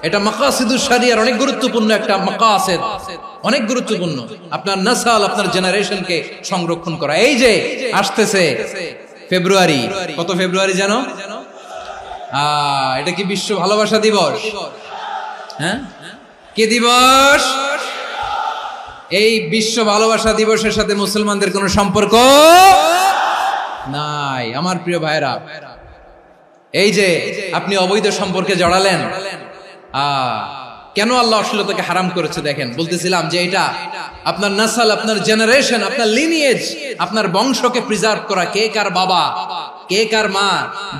এটা মাকাসিদুশ শরিয়ার অনেক গুরুত্বপূর্ণ একটা মাকাসিদ, অনেক গুরুত্বপূর্ণ। আপনার নাসল, আপনার জেনারেশনকে সংরক্ষণ করা। এই যে আসতেছে ফেব্রুয়ারি, কত ফেব্রুয়ারি জানো? এটা কি বিশ্ব ভালোবাসা দিবস? হ্যাঁ, কি দিবস? এই বিশ্ব ভালোবাসা দিবসের সাথে মুসলমানদের কোনো সম্পর্ক নাই। আমার প্রিয় ভাইরা, এই যে আপনি অবৈধ সম্পর্কে জড়ালেন, কেন আল্লাহ অশ্লীলতাকে হারাম করেছে দেখেন। বলতেছিলাম যে এটা আপনার নাসল, আপনার জেনারেশন, আপনার লিনিয়েজ, আপনার বংশকে প্রিজার্ভ করা। কে কার বাবা, কে কার মা,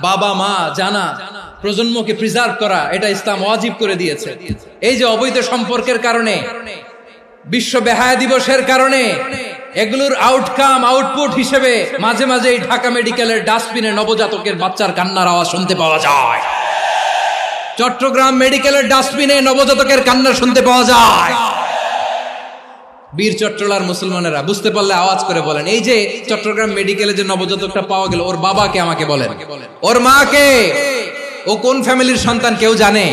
বাবা মা জানা, প্রজন্মকে প্রিজার্ভ করা, এটা ইসলাম ওয়াজিব করে দিয়েছে। এই যে অবৈধ সম্পর্কের কারণে, বিশ্ব বেহায়া দিবসের কারণে, এগুলোর আউটকাম, আউটপুট হিসেবে মাঝে মাঝে এই ঢাকা মেডিকেলের ডাস্টবিনে নবজাতকের বাচ্চার কান্নার আওয়াজ শুনতে পাওয়া যায়। চট্টগ্রাম মেডিকেলের ডাস্টবিনে নবজাতকের কান্না শুনতে পাওয়া যায়। বীর চট্টলার মুসলমানেরা বুঝতে পারলে আওয়াজ করে বলেন, এই যে চট্টগ্রাম মেডিকেলে যে নবজাতকটা পাওয়া গেল, ওর বাবাকে আমাকে বলেন, ওর মাকে, ও কোন ফ্যামিলির সন্তান কেউ জানে?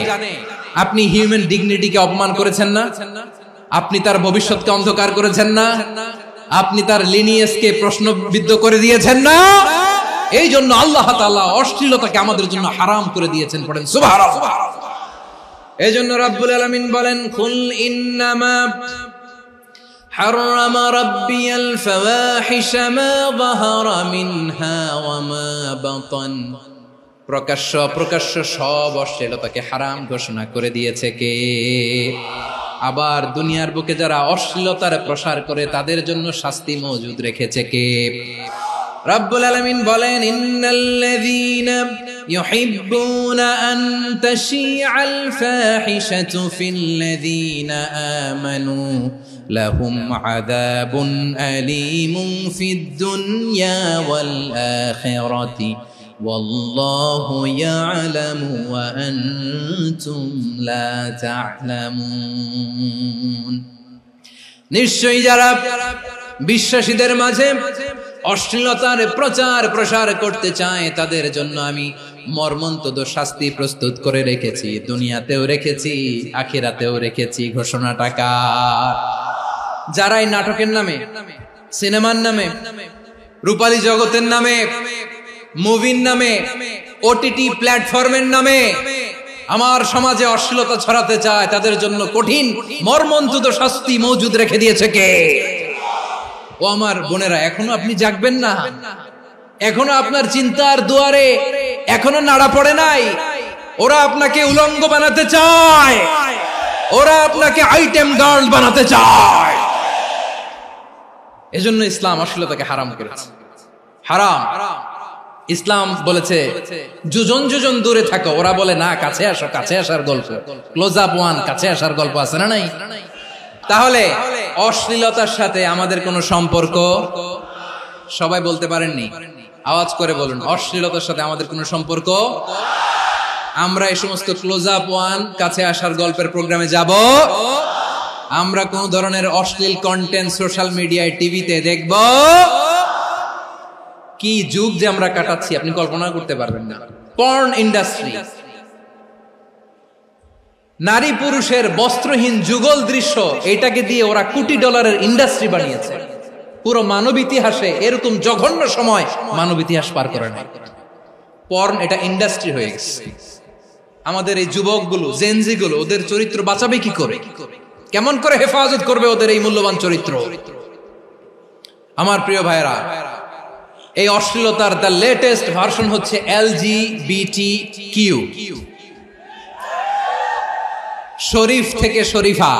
আপনি হিউম্যান ডিগনিটিকে অপমান করেছেন না? আপনি তার ভবিষ্যৎকে অন্ধকার করেছেন না? আপনি তার লিনিয়েজকে প্রশ্নবিদ্ধ করে দিয়েছেন না? এই জন্য আল্লাহ তাআলা অশ্লীলতাকে আমাদের জন্য হারাম করে দিয়েছেন। পড়েন সুবহানাল্লাহ। এই জন্য রাব্বুল আলামিন বলেন, কুল ইন্নামা হারামা রাব্বিয়াল ফাওয়াহিশা মা যাহারা মিনহা ওয়া মা বাতান। প্রকাশ্য অপ্রকাশ্য সব অশ্লীলতাকে হারাম ঘোষণা করে দিয়েছে কে? আবার দুনিয়ার বুকে যারা অশ্লীলতার প্রসার করে তাদের জন্য শাস্তি মজুদ রেখেছে কে? রব্বুল আলামিন বলেন, ইন্নাল্লাযীনা ইউহিব্বুনা আন তাশিআল ফাহিশাতু ফিল্লাযীনা আমানু লাহুম আযাবুন আলীমুন ফিদ দুনিয়া ওয়াল আখিরাতি ওয়াল্লাহু ইয়ালামু ওয়া আনতুম লা তা'লামুন। নিশ্চয়ই যারা বিশ্বাসীদের মাঝে অশ্লীলতার প্রচার প্রসার করতে চায় তাদের জন্য আমি মর্মন্তুদ শাস্তি প্রস্তুত করে রেখেছি, দুনিয়াতেও রেখেছি, আখিরাতেও রেখেছি। ঘোষণাটা কার? যারাই নাটকের নামে, সিনেমার নামে, রূপালী জগতের নামে, মুভির নামে, ওটিটি প্ল্যাটফর্মের নামে আমার সমাজে অশ্লীলতা ছড়াতে চায় তাদের জন্য কঠিন মর্মন্তুদ শাস্তি মজুদ রেখে দিয়েছে কে? ও আমার বোনেরা, এখনো আপনি জাগবেন না? এখনো আপনার চিন্তার দুয়ারে এখনো নাড়া পড়ে নাই? ওরা আপনাকে উলঙ্গ বানাতে চায়, ওরা আপনাকে আইটেম গার্ল বানাতে চায়। এজন্য ইসলাম অশ্লীলতাকে হারাম করেছে। হারাম। ইসলাম বলেছে যোজন যোজন দূরে থাকো, ওরা বলে না কাছে আসো, কাছে আসার গল্প, ক্লোজ আপ ওয়ান, কাছে আসার গল্প আছে না নাই? তাহলে অশ্লীলতার সাথে আমাদের কোনো সম্পর্ক? সবাই বলতে পারেননি, আওয়াজ করে বলুন, অশ্লীলতার সাথে আমাদের কোনো সম্পর্ক? আমরা এই সমস্ত ক্লোজ আপ ওয়ান, কাছে আসার গল্পের প্রোগ্রামে যাব? আমরা কোন ধরনের অশ্লীল কন্টেন্ট সোশ্যাল মিডিয়ায়, টিভিতে দেখব? কি যুগ যে আমরা কাটাচ্ছি আপনি কল্পনা করতে পারবেন না। পর্ন ইন্ডাস্ট্রি, নারী পুরুষের বস্ত্রহীন যুগল দৃশ্য, এটাকে দিয়ে ওরা কোটি ডলারের ইন্ডাস্ট্রি বানিয়েছে। পুরো মানব ইতিহাসে এরকম জঘন্য সময় মানব ইতিহাস পার করে নাই। পর্ন এটা ইন্ডাস্ট্রি হয়ে গেছে। আমাদের এই যুবকগুলো, জেনজিগুলো, ওদের চরিত্র বাঁচাবে কি করে? কেমন করে হেফাজত করবে ওদের এই মূল্যবান চরিত্র? আমার প্রিয় ভাইরা, এই অশ্লীলতার দ্য লেটেস্ট ভার্সন হচ্ছে LGBTQ, শরীফ থেকে শরীফা।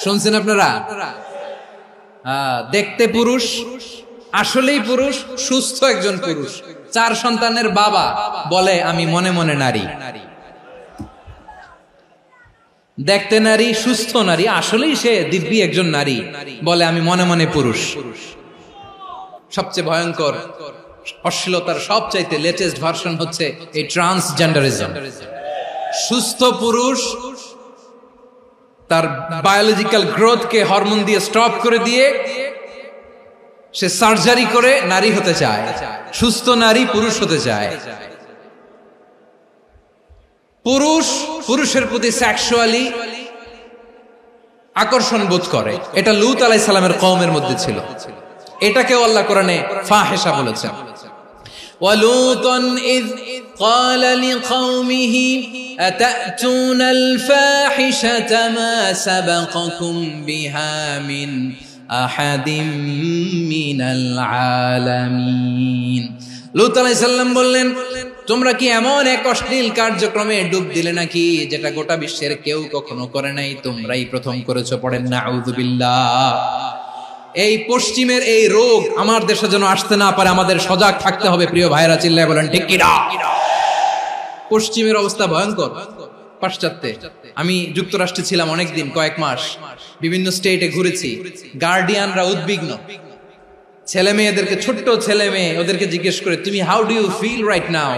শুনছেন আপনারা? দেখতে পুরুষ, আসলেই পুরুষ, সুস্থ একজন পুরুষ, 4 সন্তানের বাবা, বলে আমি মনে মনে নারী। দেখতে নারী, সুস্থ নারী, আসলেই সে দিব্যি একজন নারী, বলে আমি মনে মনে পুরুষ। সবচেয়ে ভয়ঙ্কর অশ্লীলতার সবচাইতে লেটেস্ট ভার্সন হচ্ছে এই ট্রান্সজেন্ডারিজম। সুস্থ পুরুষ তার বায়োলজিক্যাল গ্রোথকে হরমোন দিয়ে স্টপ করে দিয়ে সে সার্জারি করে নারী হতে চায়। সুস্থ নারী পুরুষ হতে চায়। পুরুষ পুরুষের প্রতি সেক্সুয়ালি আকর্ষণ বোধ করে। এটা লূত আলাইহিস সালামের কওমের মধ্যে ছিল। এটাকেও আল্লাহ কোরআনে ফাহিশা বলেছেন। ওয়ালুতান ইয قال لقومه أتأتون الفاحشة ما سبقكم بها من أحد من العالمين। লূত আলাইহিস সালাম বললেন, তোমরা কি এমন এক অশ্লীল কার্যক্রমে ডুব দিলে নাকি যেটা গোটা বিশ্বের কেউ কখনো করে নাই, তোমরাই প্রথম করেছো? পড়েন নাউযুবিল্লাহ। এই পশ্চিমের এই রোগ আমার দেশে যেন আসতে না পারে, আমাদের সজাগ থাকতে হবে। প্রিয় ভাইরা চিল্লায় বলেন ঠিক কিনা? পশ্চিমের অবস্থা ভয়ঙ্কর। পাশ্চাত্যে, আমি যুক্তরাষ্ট্রে ছিলাম অনেকদিন, কয়েক মাস, বিভিন্ন স্টেটে ঘুরেছি। গার্ডিয়ানরা উদ্বিগ্ন, ছেলে মেয়েদেরকে, ছোট্ট ছেলে মেয়ে, ওদেরকে জিজ্ঞেস করে, তুমি how do you feel right now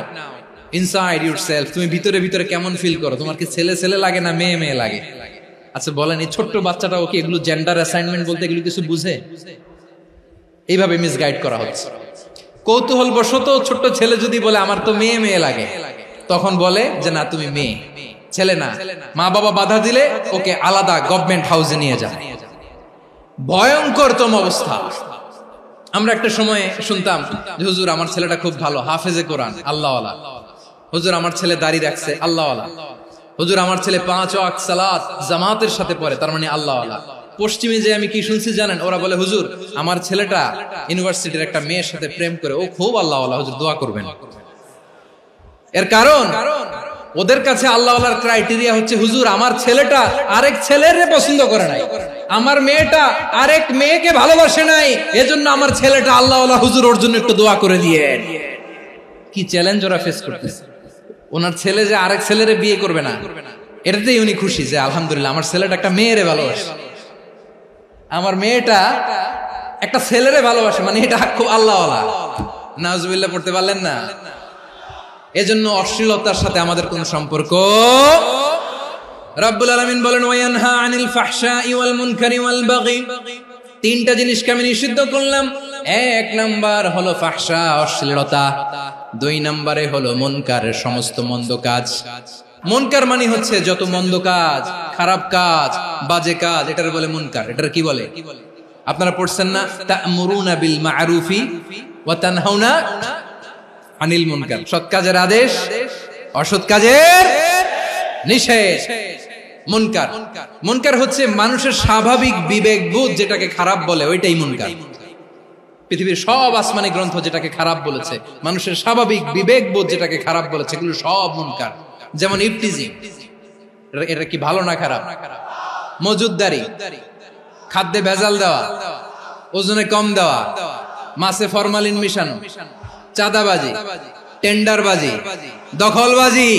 inside yourself? তুমি ভিতরে ভিতরে কেমন ফিল করো? তোমার কি ছেলে ছেলে লাগে না মেয়ে মেয়ে লাগে? আচ্ছা বলেন, এই ছোট্ট বাচ্চাটা ওকে এগুলো জেন্ডার অ্যাসাইনমেন্ট বলতে এগুলো কিছু বুঝে? এইভাবে মিসগাইড করা হচ্ছে। কৌতূহল বশত ছোট্ট ছেলে যদি বলে আমার তো মেয়ে মেয়ে লাগে, তখন বলে যে না তুমি মেয়ে, ছেলে না। মা বাবা বাধা দিলে ওকে আলাদা গভর্নমেন্ট হাউসে নিয়ে যায়। ভয়ঙ্করতম অবস্থা। আমরা একটা সময় শুনতাম যে হুজুর আমার ছেলেটা খুব ভালো, হাফেজে কোরআন, আল্লাহওয়ালা। হুজুর আমার ছেলে দাড়ি রাখছে, আল্লাহওয়ালা। হুজুর আমার ছেলে 5 ওয়াক্ত সালাত জামাতের সাথে পড়ে, তার মানে আল্লাহওয়ালা। পশ্চিমে যে আমি কি শুনছি জানেন? ওরা বলে হুজুর আমার ছেলেটা ইউনিভার্সিটির একটা মেয়ের সাথে প্রেম করে, ও খুব আল্লাহওয়ালা, হুজুর দোয়া করবেন। এর কারণ ওদের কাছে আল্লাহওয়ালার ক্রাইটেরিয়া হচ্ছে হুজুর আমার ছেলেটা আরেক ছেলের পছন্দ করে নাই, আমার মেয়েটা আরেক মেয়েকে ভালোবাসে নাই, এজন্য আমার ছেলেটা আল্লাহওয়ালা হুজুর ওর জন্য একটু দোয়া করে দিয়ে। কি চ্যালেঞ্জ ওরা ফেস করতেছে। ওনার ছেলে যে আরেক ছেলেরে বিয়ে করবে না, এটাতেই উনি খুশি যে আলহামদুলিল্লাহ আমার ছেলেটা একটা মেয়েরে ভালোবাসে, আমার মেয়েটা একটা ছেলেরে ভালোবাসে, মানে এটা খুব আল্লাহওয়ালা। নাউজুবিল্লাহ পড়তে পারলেন না? এজন্য অশ্লীলতার সাথে আমাদের কোন সম্পর্ক। রাব্বুল আলামিন বলেন ওয়ায়ানহা আনিল ফাহশাই ওয়াল মুনকারি ওয়াল বাগি, তিনটা জিনিসকে আমি নিষিদ্ধ করলাম। এক নাম্বার হলো ফাহশা, অশ্লীলতা। দুই নম্বরে হলো মুনকারের সমস্ত মন্দ কাজ। মুনকার মানে হচ্ছে যত মন্দ কাজ, খারাপ কাজ, বাজে কাজ, এটার বলে মুনকার। এটার কি বলে? আপনারা পড়ছেন না তা'মুরুনা বিল মা'রুফি ওয়া তানহাউনা আনিল মুনকার, সৎ কাজের আদেশ, অসৎ কাজের নিষেধ। মুনকার, মুনকার হচ্ছে মানুষের স্বাভাবিক বিবেকবোধ যেটাকে খারাপ বলে, ওইটাই মুনকার। পৃথিবীর সব আসমানি গ্রন্থ যেটাকে খারাপ বলেছে, মানুষের স্বাভাবিক বিবেকবোধ যেটাকে খারাপ বলেছে, এগুলো সব মুনকার। যেমন ইফতিজিং, এটা কি ভালো না খারাপ? মজুদদারি, খাদ্যে ভেজাল দেওয়া, ওজনে কম দেওয়া, মাছে ফরমালিন মিশানো, চাঁদাবাজি, টেন্ডারবাজি, দখলবাজি,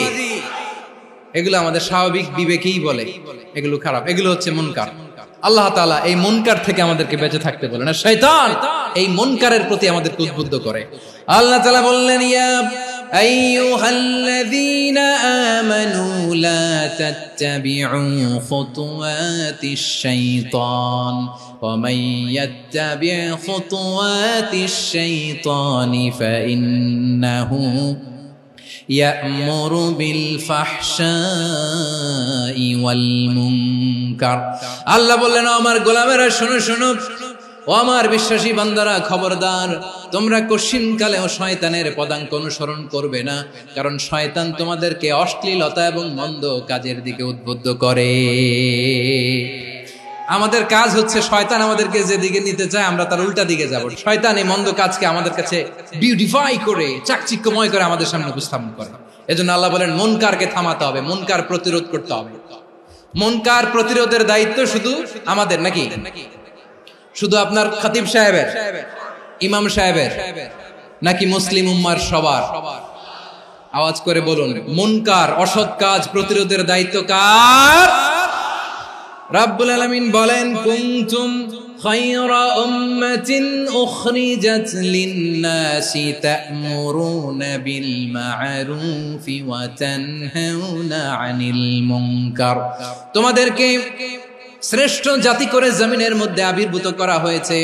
এগুলো আমাদের স্বাভাবিক বিবেকেই বলে এগুলো খারাপ, এগুলো হচ্ছে মুনকার। আল্লাহ তাআলা এই মুনকার থেকে আমাদেরকে বেঁচে থাকতে বলেন, আর শয়তান এই মুনকারের প্রতি আমাদেরকে উদ্বুদ্ধ করে। আল্লাহ তাআলা বললেন ইয়া আইয়ুহাল্লাযীনা আমানু লা তাত্তাবিউ খুতুওয়াতিশ শাইতান ওয়া মান ইয়াত্তাবি' খুতুওয়াতিশ শাইতানি ফাইন্নাহু ইয়া'মুরু বিল ফাহশাই ওয়াল মুনকার। আল্লাহ বললেন আমার গোলামেরা শোনো শোনো, ও আমার বিশ্বাসী বান্দারা খবরদার, তোমরা কশিনকালেও শয়তানের পদাঙ্ক অনুসরণ করবে না, কারণ শয়তান তোমাদেরকে অশ্লীলতা এবং মন্দ কাজের দিকে উদ্বুদ্ধ করে। আমাদের কাজ হচ্ছে শয়তান আমাদেরকে যেদিকে নিতে চায় আমরা তার উল্টা দিকে যাব। শয়তান এই মন্দ কাজকে আমাদের কাছে বিউটিফাই করে, চাকচিক্যময় করে আমাদের সামনে উপস্থাপন করে। এজন্য আল্লাহ বলেন মুনকারকে থামাতে হবে, মুনকার প্রতিরোধ করতে হবে। মুনকার প্রতিরোধের দায়িত্ব শুধু আমাদের নাকি? শুধু আপনার খতিব সাহেবের, ইমাম সাহেবের, নাকি মুসলিম উম্মার সবার? আওয়াজ করে বলুন, মুনকার অসৎ কাজ প্রতিরোধের দায়িত্ব কার? রাব্বুল আলামিন বলেন কুনতুম খায়রা উম্মাতিন উখরিজাত লিন-নাসি তা'মুরুনা বিল মা'রুফি ওয়া তানহাউনা আনিল মুনকার। তোমাদেরকে শ্রেষ্ঠ জাতি করে জমিনের মধ্যে আবির্ভূত করা হয়েছে,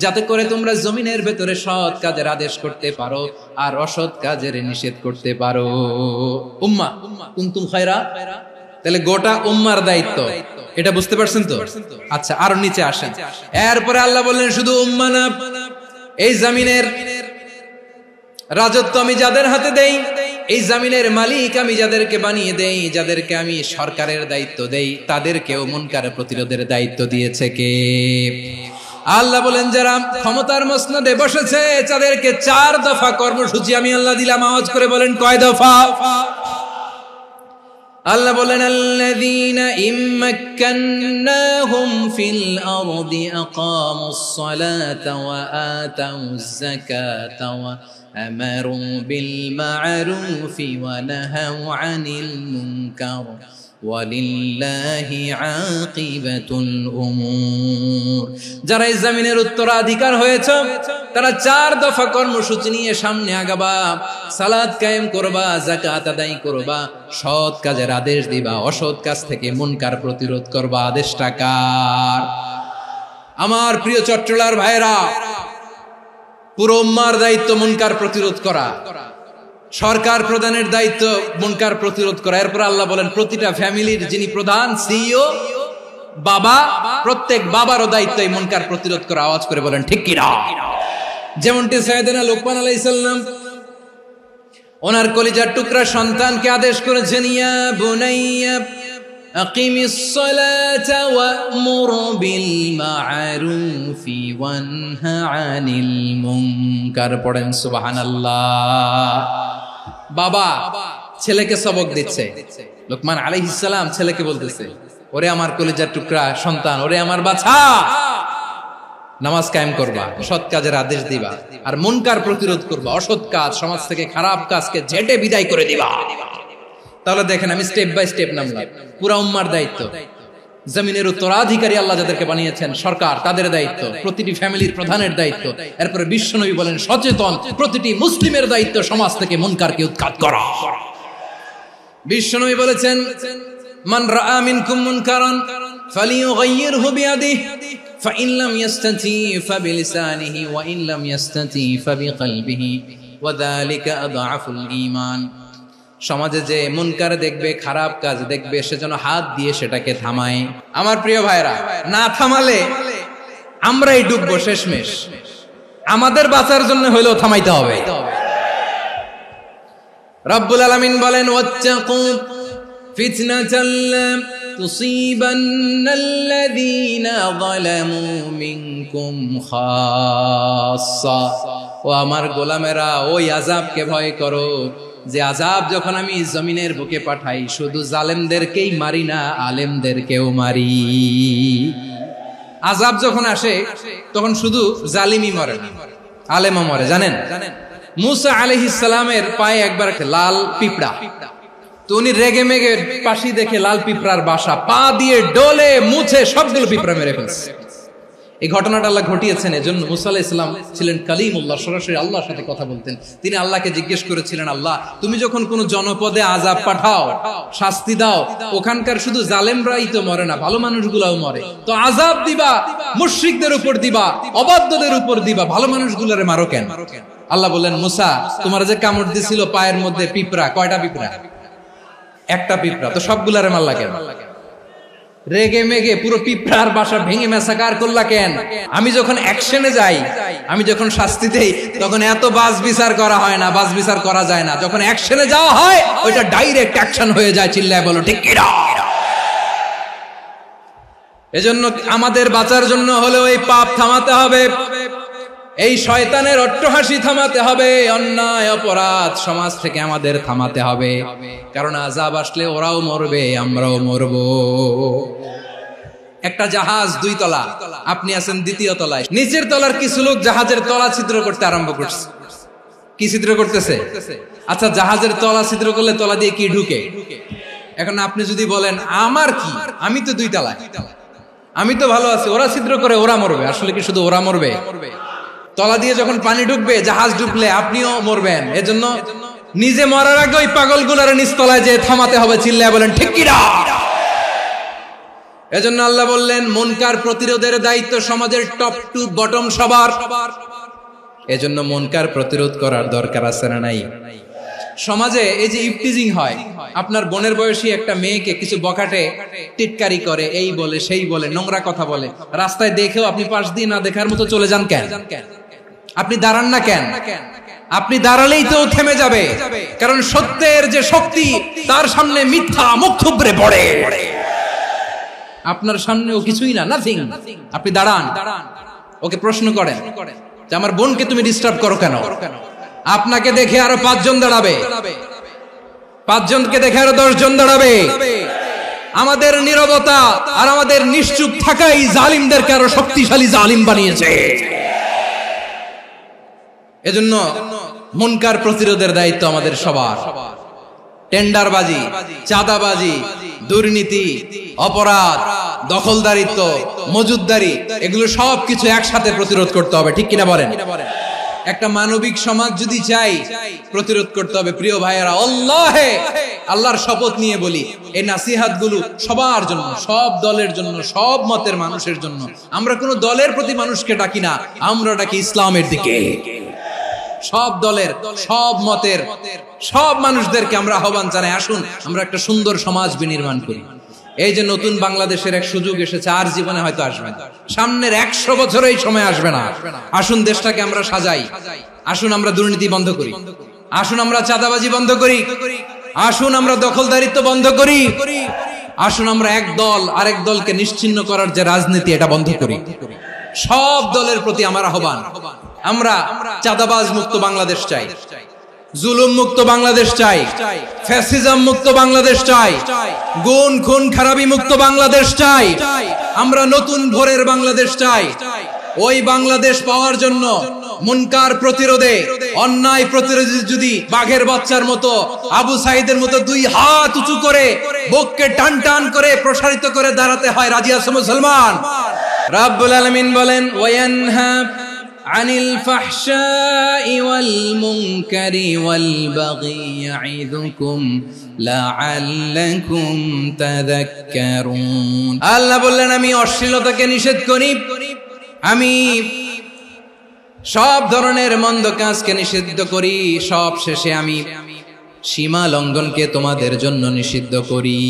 যাতে করে তোমরা জমিনের ভেতরে সৎ কাজের আদেশ করতে পারো আর অসৎ কাজের নিষেধ করতে পারো। উম্মাহ, কুনতুম খায়রা, তাহলে গোটা উম্মার দায়িত্ব, এটা বুঝতে পারছেন তো? আচ্ছা, আরো নিচে আসেন। এরপরে আল্লাহ বললেন শুধু উম্মাহ না, এই জমিনের রাজত্ব আমি যাদের হাতে দেই, এই জমিনের মালিক আমি যাদেরকে বানিয়ে দেই, যাদেরকে আমি সরকারের দায়িত্ব দেই, তাদেরকেও মুনকারের প্রতিরোধের দায়িত্ব দিয়েছে কে? আল্লাহ বলেন যারা ক্ষমতার মসনদে বসেছে তাদেরকে 4 দফা কর্মসূচি আমি আল্লাহ দিলাম। আওয়াজ করে বলেন কয় দফা? আল্লাহ বলেন আল্লাযীনা ইম্মাক্কান্নাহুম ফিল আরদি আকামুস সালাতা ওয়া আতাউজ যাকাতা ওয়া আমারু বিল মা'রুফি ওয়া নাহাউ আনিল মুনকার ওয়ালিল্লাহি আকিবাতুল উমুর। যারা এই জমিনের উত্তরাধিকার হয়েছে তারা 4 দফা কর্মসূচি নিয়ে সামনে আগাবা। সালাত কায়েম করবা, যাকাত আদায় করবা, সৎ কাজের আদেশ দিবা, অসৎ কাজ থেকে মুনকার প্রতিরোধ করবা। আদেশটা কার? আমার প্রিয় চট্টলার ভাইরা, পুরো উম্মার দায়িত্ব মুনকার প্রতিরোধ করা, সরকার প্রধানের দায়িত্ব মুনকার প্রতিরোধ করা। এরপর আল্লাহ বলেন প্রতিটা ফ্যামিলির যিনি প্রধান সিইও বাবা, প্রত্যেক বাবারও দায়িত্ব এই মুনকার প্রতিরোধ করা। আওয়াজ করে বলেন ঠিক কি না? যেমনটি সাইয়েদনা লোকমান আলাইহিস সালাম ওনার কলিজার টুকরা সন্তানকে আদেশ করেছেন, ইয়া বুনাইয়া আকিমিস সালাতা ওয়া'মুর বিল মা'রুফি ওয়ানহা আনিল মুনকার। পড়েন সুবহানাল্লাহ। বাবা ছেলেকে সবক দিচ্ছে। লোকমান আলাইহিস সালাম ছেলেকে বলতেছে, ওরে আমার কলিজার টুকরা সন্তান, ওরে আমার বাছা, নামাজ কায়েম করবা, সৎ কাজের আদেশ দিবা, আর মুনকার প্রতিরোধ করবা, অসৎ কাজ, সমাজ থেকে খারাপ কাজকে ঝেঁটে বিদায় করে দিবা। তাহলে দেখেন, আমি স্টেপ বাই স্টেপ নামলাম। পুরা উম্মার দায়িত্ব, জমিনের উত্তরাধিকারী আল্লাহ যাদেরকে বানিয়েছেন সরকার, তাদের দায়িত্ব, প্রতিটি ফ্যামিলির প্রধানের দায়িত্ব, এরপরে বিশ্বনবী বলেন সচেতন প্রতিটি মুসলিমের দায়িত্ব সমাজ থেকে মুনকারকে উৎখাত করা। বিশ্বনবী বলেছেন, মান রাআ মিনকুম মুনকারান ফালিয়ুগাইয়িরহু বিয়াদিহি ফাইন লাম ইয়াস্তাতি ফাবিলিসানিহি ওয়া ইন লাম ইয়াস্তাতি ফাবিকলবিহি ওয়া যালিকা আযআফুল ঈমান। সমাজে যে মুনকার দেখবে, খারাপ কাজ দেখবে, সেজন্য হাত দিয়ে সেটাকে থামায়। আমার প্রিয় ভাইরা, না থামালে আমরাই ডুববো শেষমেশ। আমাদের বাঁচার জন্য হইলেও থামাইতে হবে। রব্বুল আলামিন বলেন, ওয়াত্তাকু ফিতনাতাল লা তুসিবান্নাল্লাযীনা যালামু মিনকুম খাসসা। ও আমার গোলামেরা, ওই আযাবকে ভয় করো যে আযাব যখন আমি জমিনের বুকে পাঠাই, শুধু জালেমদেরকেই মারি না, আলেমদেরকেও মারি। আযাব যখন আসে তখন শুধু জালিমই মরে না, আলেমও মরে। জানেন, মুসা আলাইহিস সালামের পায়ে একবার লাল পিঁপড়া, তো উনি রেগে মেগে পাশি দেখে লাল পিঁপড়ার বাসা, পা দিয়ে ডলে মুছে সবগুলো পিঁপড়া মেরে ফেলছে। এই ঘটনাটা আল্লাহ ঘটিয়েছেন এজন্য। মুসা আলাইহিস সালাম ছিলেন কালিমুল্লাহ, সরাসরি আল্লাহর সাথে কথা বলতেন। তিনি আল্লাহকে জিজ্ঞেস করেছিলেন, আল্লাহ তুমি যখন কোন জনপদে আযাব পাঠাও, শাস্তি দাও, ওখানকার শুধু জালেমরাই তো মরে না, ভালো মানুষগুলাও মরে, তো আযাব দিবা মুশরিকদের উপর দিবা, অবাধ্যদের উপর দিবা, ভালো মানুষগুলোরে মারো কেন? আল্লাহ বললেন, মুসা তোমার যে কামড় দিছিল পায়ের মধ্যে পিঁপড়া, কয়টা পিঁপড়া? একটা পিঁপড়া, তো সবগুলারে মারলা কেন? রেগে মেগে পুরো পিঁপড়ার বাসা ভেঙে মেসাকার করলা কেন? আমি যখন অ্যাকশনে যাই, আমি যখন শাস্তি দেই, তখন এত বাস বিচার করা হয় না, বাস বিচার করা যায় না। যখন অ্যাকশনে যাওয়া হয়, ওইটা ডাইরেক্ট অ্যাকশন হয়ে যায়। চিল্লায় বলো ঠিক কি না? এজন্য আমাদের বাঁচার জন্য হলেও এই পাপ থামাতে হবে, এই শয়তানের অট্টহাসি থামাতে হবে, অন্যায় অপরাধ সমাজ থেকে আমাদের থামাতে হবে। কারণ আযাব আসলে ওরাও মরবে, আমরাও মরব। একটা জাহাজ 2 তলা, আপনি আছেন 2য় তলায়, নিচের তলার কিছু লোক জাহাজের তলা ছিদ্র করতে আরম্ভ করছে। কি ছিদ্র করতেছে? আচ্ছা, জাহাজের তলা ছিদ্র করলে তলা দিয়ে কি ঢুকে? এখন আপনি যদি বলেন আমার কি, আমি তো 2 তলায়, আমি তো ভালো আছি, ওরা ছিদ্র করে ওরা মরবে। আসলে কি শুধু ওরা মরবে? তলা দিয়ে যখন পানি ঢুকবে, জাহাজ ঢুকলে আপনিও মরবেন। এজন্য নিজে মরার আগে ওই পাগলগুলোর নিচতলায় যে থামাতে হবে। চিল্লায় বলেন ঠিক কি না? এজন্য আল্লাহ বললেন, মুনকার প্রতিরোধের দায়িত্ব সমাজের টপ টু বটম সবার। এজন্য মুনকার প্রতিরোধ করার দরকার আছে না নাই? সমাজে এই যে ইফটিজিং হয়, আপনার বোনের বয়সী একটা মেয়েকে কিছু বকাটে টিটকারি করে, এই বলে সেই বলে, নোংরা কথা বলে, রাস্তায় দেখেও আপনি পাশ দিয়ে না দেখার মতো চলে যান কেন? আপনি দাঁড়ান না কেন? আপনি দাঁড়ালেই তো থেমে যাবে, কারণ সত্যের যে শক্তি, তার সামনে মিথ্যা মুখ থুবড়ে পড়ে। আপনার সামনেও কিছুই না, নাথিং। আপনি দাঁড়ান, ওকে প্রশ্ন করেন যে আমার বোনকে তুমি ডিস্টার্ব করো কেন? আপনাকে দেখে আরো 5 জন দাঁড়াবে, 5 জনকে দেখে আরো 10 জন দাঁড়াবে। আমাদের নীরবতা আর আমাদের নিশ্চুপ থাকাই জালিমদেরকে আরো শক্তিশালী জালিম বানিয়েছে। এজন্য মুনকার প্রতিরোধের দায়িত্ব আমাদের সবার। টেন্ডারবাজি, চাঁদাবাজি, দুর্নীতি, অপরাধ, দখলদারিত্ব, মজুদদারি, এগুলো সবকিছু একসাথে প্রতিরোধ করতে হবে। ঠিক কিনা বলেন? একটা মানবিক সমাজ যদি চাই, প্রতিরোধ করতে হবে। প্রিয় ভাইয়েরা, আল্লাহর শপথ নিয়ে বলি, এই নাসিহাত গুলো সবার জন্য, সব দলের জন্য, সব মতের মানুষের জন্য। আমরা কোন দলের প্রতি মানুষকে ডাকি না, আমরা ডাকি ইসলামের দিকে। সব দলের, সব মতের, সব মানুষদেরকে আমরা আহ্বান জানাই, আসুন আমরা একটা সুন্দর সমাজ বিনির্মাণ করি। এই যে নতুন বাংলাদেশের এক সুযোগ এসেছে, আর জীবনে হয়তো আসবে না, সামনের 100 বছর এই সময় আসবে না। আসুন দেশটাকে আমরা সাজাই, আসুন আমরা দুর্নীতি বন্ধ করি, আসুন আমরা চাঁদাবাজি বন্ধ করি, আসুন আমরা দখলদারিত্ব বন্ধ করি, আসুন আমরা এক দল আরেক দলকে নিশ্চিহ্ন করার যে রাজনীতি, এটা বন্ধ করি। সব দলের প্রতি আমার আহ্বান, আমরা চাঁদাবাজ মুক্ত বাংলাদেশ চাই, জুলুম মুক্ত বাংলাদেশ চাই, ফ্যাসিজম মুক্ত বাংলাদেশ চাই, গুণ খুন খারাপি মুক্ত বাংলাদেশ চাই, আমরা নতুন ভোরের বাংলাদেশ চাই। ওই বাংলাদেশ পাওয়ার জন্য মুনকার প্রতিরোধে, অন্যায় প্রতিরোধে যদি বাঘের বাচ্চার মতো, আবু সাইদের মতো দুই হাত উঁচু করে বুককে টান টান করে প্রসারিত করে দাঁড়াতে হয়, রাজি আছো মুসলমান? রাব্বুল আলামিন বলেন, ওয়ায়ানহা আনিল ফাহশাই ওয়াল মুনকারি ওয়াল বাগি ইয়াইযুকুম লাআল্লাকুম তাযাক্কারুন। আল্লাহ বললেন, আমি অশ্লীলতাকে নিষেধ করি, আমি সব ধরনের মন্দ কাজকে নিষিদ্ধ করি, সব শেষে আমি সীমা লঙ্ঘনকে তোমাদের জন্য নিষিদ্ধ করি।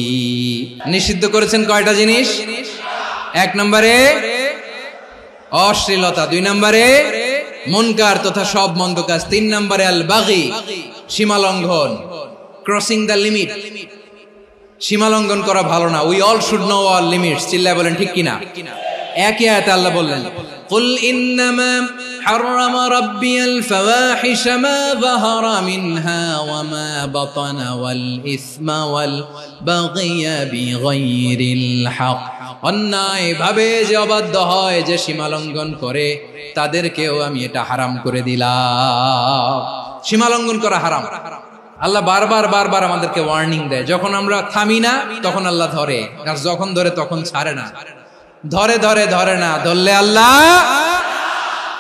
নিষিদ্ধ করেছেন কয়টা জিনিস? 1 নম্বরে অশ্লীলতা, 2 নম্বরে মুনকার তথা সব মন্দ কাজ, 3 নম্বরে আল বাগি সীমা লঙ্ঘন, ক্রসিং দ্য লিমিট। সীমা লঙ্ঘন করা ভালো না। We all should know our limits. চিল্লায় বলেন ঠিক কিনা? একই আয়াতে আল্লাহ বললেন, কুল ইন্নামা হারামা রাব্বিয়াল ফাওয়াহিশা মা যাহারা মিনহা ওয়া মা বাতানা ওয়াল ইসমা ওয়াল বাগিয়া বিগাইরিল হক। অন্যায় ভাবে যে অবাধ্য হয়, যে সীমা লঙ্ঘন করে, তাদেরকেও আমি এটা হারাম করে দিলাম। সীমা লঙ্ঘন করা হারাম। আল্লাহ বারবার আমাদেরকে ওয়ার্নিং দেয়। যখন আমরা থামি না তখন আল্লাহ ধরে, আর যখন ধরে তখন ছাড়ে না। ধরে না, ধরলে আল্লাহ।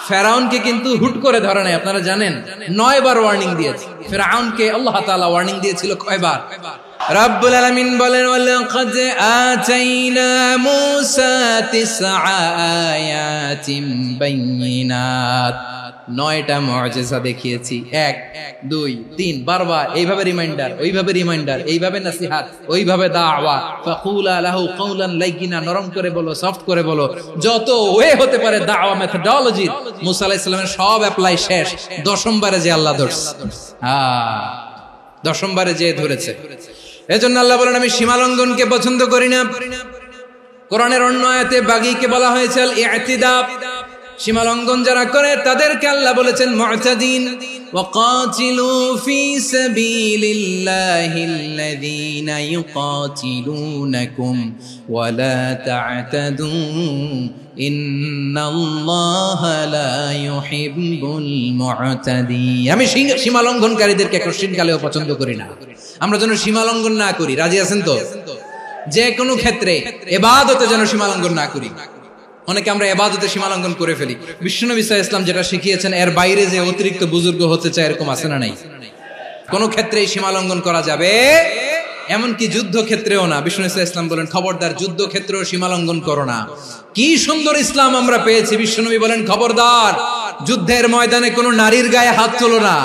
ফেরাউনকে কিন্তু হুট করে ধরে নাই, আপনারা জানেন 9 বার ওয়ার্নিং দিয়েছে। ফেরাউনকে আল্লাহ তাআলা ওয়ার্নিং দিয়েছিল কয়বার? রাব্বুল আলামিন বলেন, ওয়ালাকাদ আতাইনা মূসা 9 আয়াতিন বাইয়িনাত। 9টা মুআজিজা দেখিয়েছি, 1 2 3 বারবার এইভাবে রিমাইন্ডার, ওইভাবে রিমাইন্ডার, এইভাবে নসিহত, ওইভাবে দাওয়া। ফাকুলা লাহু কাওলান লাইয়িনা, নরম করে বলো, সফট করে বলো, যত ওয়ে হতে পারে দাওয়া মেথডোলজি। মুসা আলাইহিস সালামের সব অ্যাপ্লাই শেষ, 10ম বারে যে আল্লাহ ধরছে। 10ম বারে যে ধরেছে। এজন্য আল্লাহ বলেন, আমি সীমা লঙ্ঘনকে পছন্দ করি না। কোরআনের অন্য আয়াতে বাগীকে বলা হয়েছে আল ইতিদা। সীমা লঙ্ঘন যারা করে তাদেরকে আল্লাহ বলেছেন মুতাদিন। ওয়াকাতিলু ফি সাবিলিল্লাহিল্লাযীনা ইউকাতিলুনাকুম ওয়া লা তা'তাদু ইন্নাল্লাহা লা ইউহিব্বুল মুতাদিন। আমি সীমা লঙ্ঘনকারীদেরকে কোশ্চিনকালেও পছন্দ করি না। আমরা যেন সীমা লঙ্ঘন না করি, রাজি আছেন তো? যে কোনো ক্ষেত্রে ইবাদতে যেন সীমা লঙ্ঘন না করি। অনেকে আমরা ইবাদতে সীমা লঙ্ঘন করে ফেলি। বিশ্বনবী সাল্লাল্লাহু আলাইহি ওয়াসাল্লাম যেটা শিখিয়েছেন এর বাইরে যে অতিরিক্ত বুজুর্গ হতে চায়, এরকম আছে না নাই? কোন ক্ষেত্রেই সীমা লঙ্ঘন করা যাবে, এমনকি যুদ্ধ ক্ষেত্রেও না। বিশ্বনবী সাল্লাল্লাহু আলাইহি ওয়াসাল্লাম বলেন, খবরদার যুদ্ধ ক্ষেত্রেও সীমা লঙ্ঘন করো না। কি সুন্দর ইসলাম আমরা পেয়েছি। বিশ্বনবী বলেন, খবরদার যুদ্ধের ময়দানে কোনো নারীর গায়ে হাত তোলো না,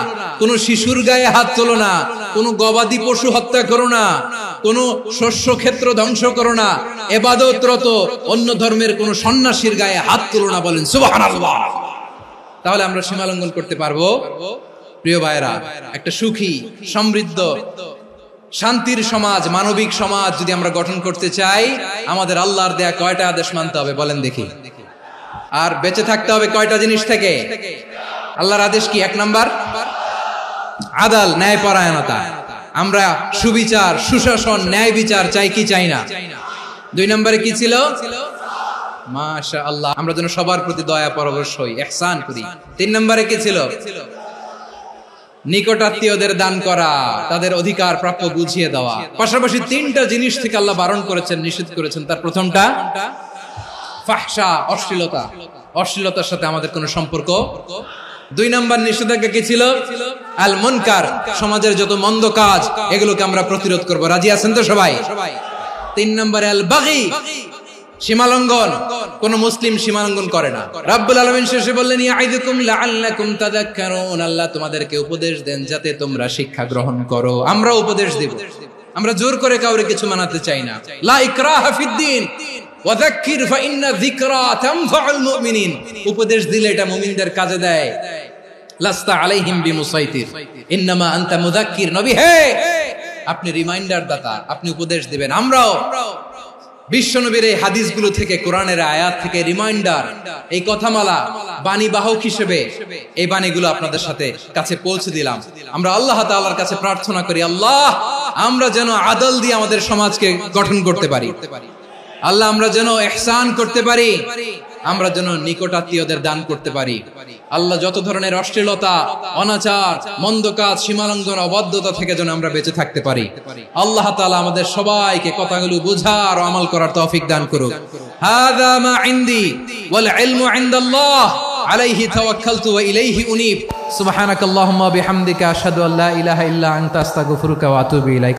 কোনো শিশুর গায়ে হাত তোলো না, কোনো গবাদি পশু হত্যা করো না, কোনো শস্য ক্ষেত্র ধ্বংস করো না, ইবাদতরত অন্য ধর্মের কোনো সন্ন্যাসীর গায়ে হাত তোলো না। বলেন সুবহানাল্লাহ। তাহলে আমরা সীমা লঙ্ঘন করতে পারবো? প্রিয় ভাইরা, একটা সুখী, সমৃদ্ধ, শান্তির সমাজ, মানবিক সমাজ যদি আমরা গঠন করতে চাই, আমাদের আল্লাহর দেয়া কয়টা আদেশ মানতে হবে বলেন দেখি? আর বেঁচে থাকতে হবে কয়টা জিনিস থেকে? আল্লাহর আদেশ কি? 1 নাম্বার আদাল, ন্যায়পরায়ণতা। আমরা সুবিচার, সুশাসন, ন্যায় বিচার চাই কি চাই না? 2 নম্বরে কি ছিল? মাশাআল্লাহ, আমরা যেন সবার প্রতি দয়া পরবশ হই, ইহসান করি। 3 নম্বরে কি ছিল? নিকটাত্মীয়দের দান করা, তাদের অধিকার প্রাপ্য বুঝিয়ে দেওয়া। পাশাপাশি 3টা জিনিস থেকে আল্লাহ বারণ করেছেন, নিষেধ করেছেন। তার প্রথমটা ফাহশা, অশ্লীলতা। অশ্লীলতার সাথে আমাদের কোনো সম্পর্ক। 2 নম্বর নিষেধাজ্ঞা কি ছিল? আল মুনকার, সমাজের যত মন্দ কাজ এগুলোকে আমরা প্রতিরোধ করব। রাজি আছেন তো সবাই? 3 নম্বরে আল বাগী, সীমালঙ্ঘন। কোন মুসলিম সীমালঙ্ঘন করে না। রাব্বুল আলামিন শেষে বললেন, ইয়াইদুকুম লাআল্লাকুম তাযাক্কারুন। আল্লাহ তোমাদেরকে উপদেশ দেন যাতে তোমরা শিক্ষা গ্রহণ করো। আমরা উপদেশ দেব, আমরা জোর করে কাউরে কিছু মানাতে চাই না। লা ইকরাহা ফিদ্দিন ওয়াযাক্কির ফাইন্না যিকরা তানফাউল মুমিনিন। উপদেশ দিলে এটা মুমিনদের কাজে দেয়। লাস্তা আলাইহিম বিমুসাইতির ইন্নামা আনতা মুযাক্কির। নবী হে, আপনি রিমাইন্ডার দাতা, আপনি উপদেশ দিবেন। আমরাও বিশ্বনবীর এই হাদিসগুলো থেকে, কোরআনের আয়াত থেকে রিমাইন্ডার, এই কথামালা বাণী বাহক হিসেবে এই বাণীগুলো আপনাদের সাথে কাছে পৌঁছে দিলাম। আমরা আল্লাহ তাআলার কাছে প্রার্থনা করি, আল্লাহ আমরা যেন আদল দিয়ে আমাদের সমাজকে গঠন করতে পারি। আল্লাহ আমরা যেন ইহসান করতে পারি, আমরা যেন নিকটাত্মীয়দের দান করতে পারি। আল্লাহ যত ধরনের অশ্লীলতা, অনাচার, মন্দ কাজ, সীমালঙ্ঘন, অবাধ্যতা থেকে যেন আমরা বেঁচে থাকতে পারি। আল্লাহ তাআলা আমাদের সবাইকে কথাগুলো বোঝার ও আমল করার তৌফিক দান করুক। হাযা মা ইনদি ওয়াল ইলমু ইনদাল্লাহ আলাইহি তাওয়াক্কালতু ওয়া ইলাইহি উনীব। সুবহানাকাল্লাহুম্মা ওয়া বিহামদিকা আশহাদু আল্লা ইলাহা ইল্লা আনতা আস্তাগফিরুকা ওয়া আতুবু ইলাইক।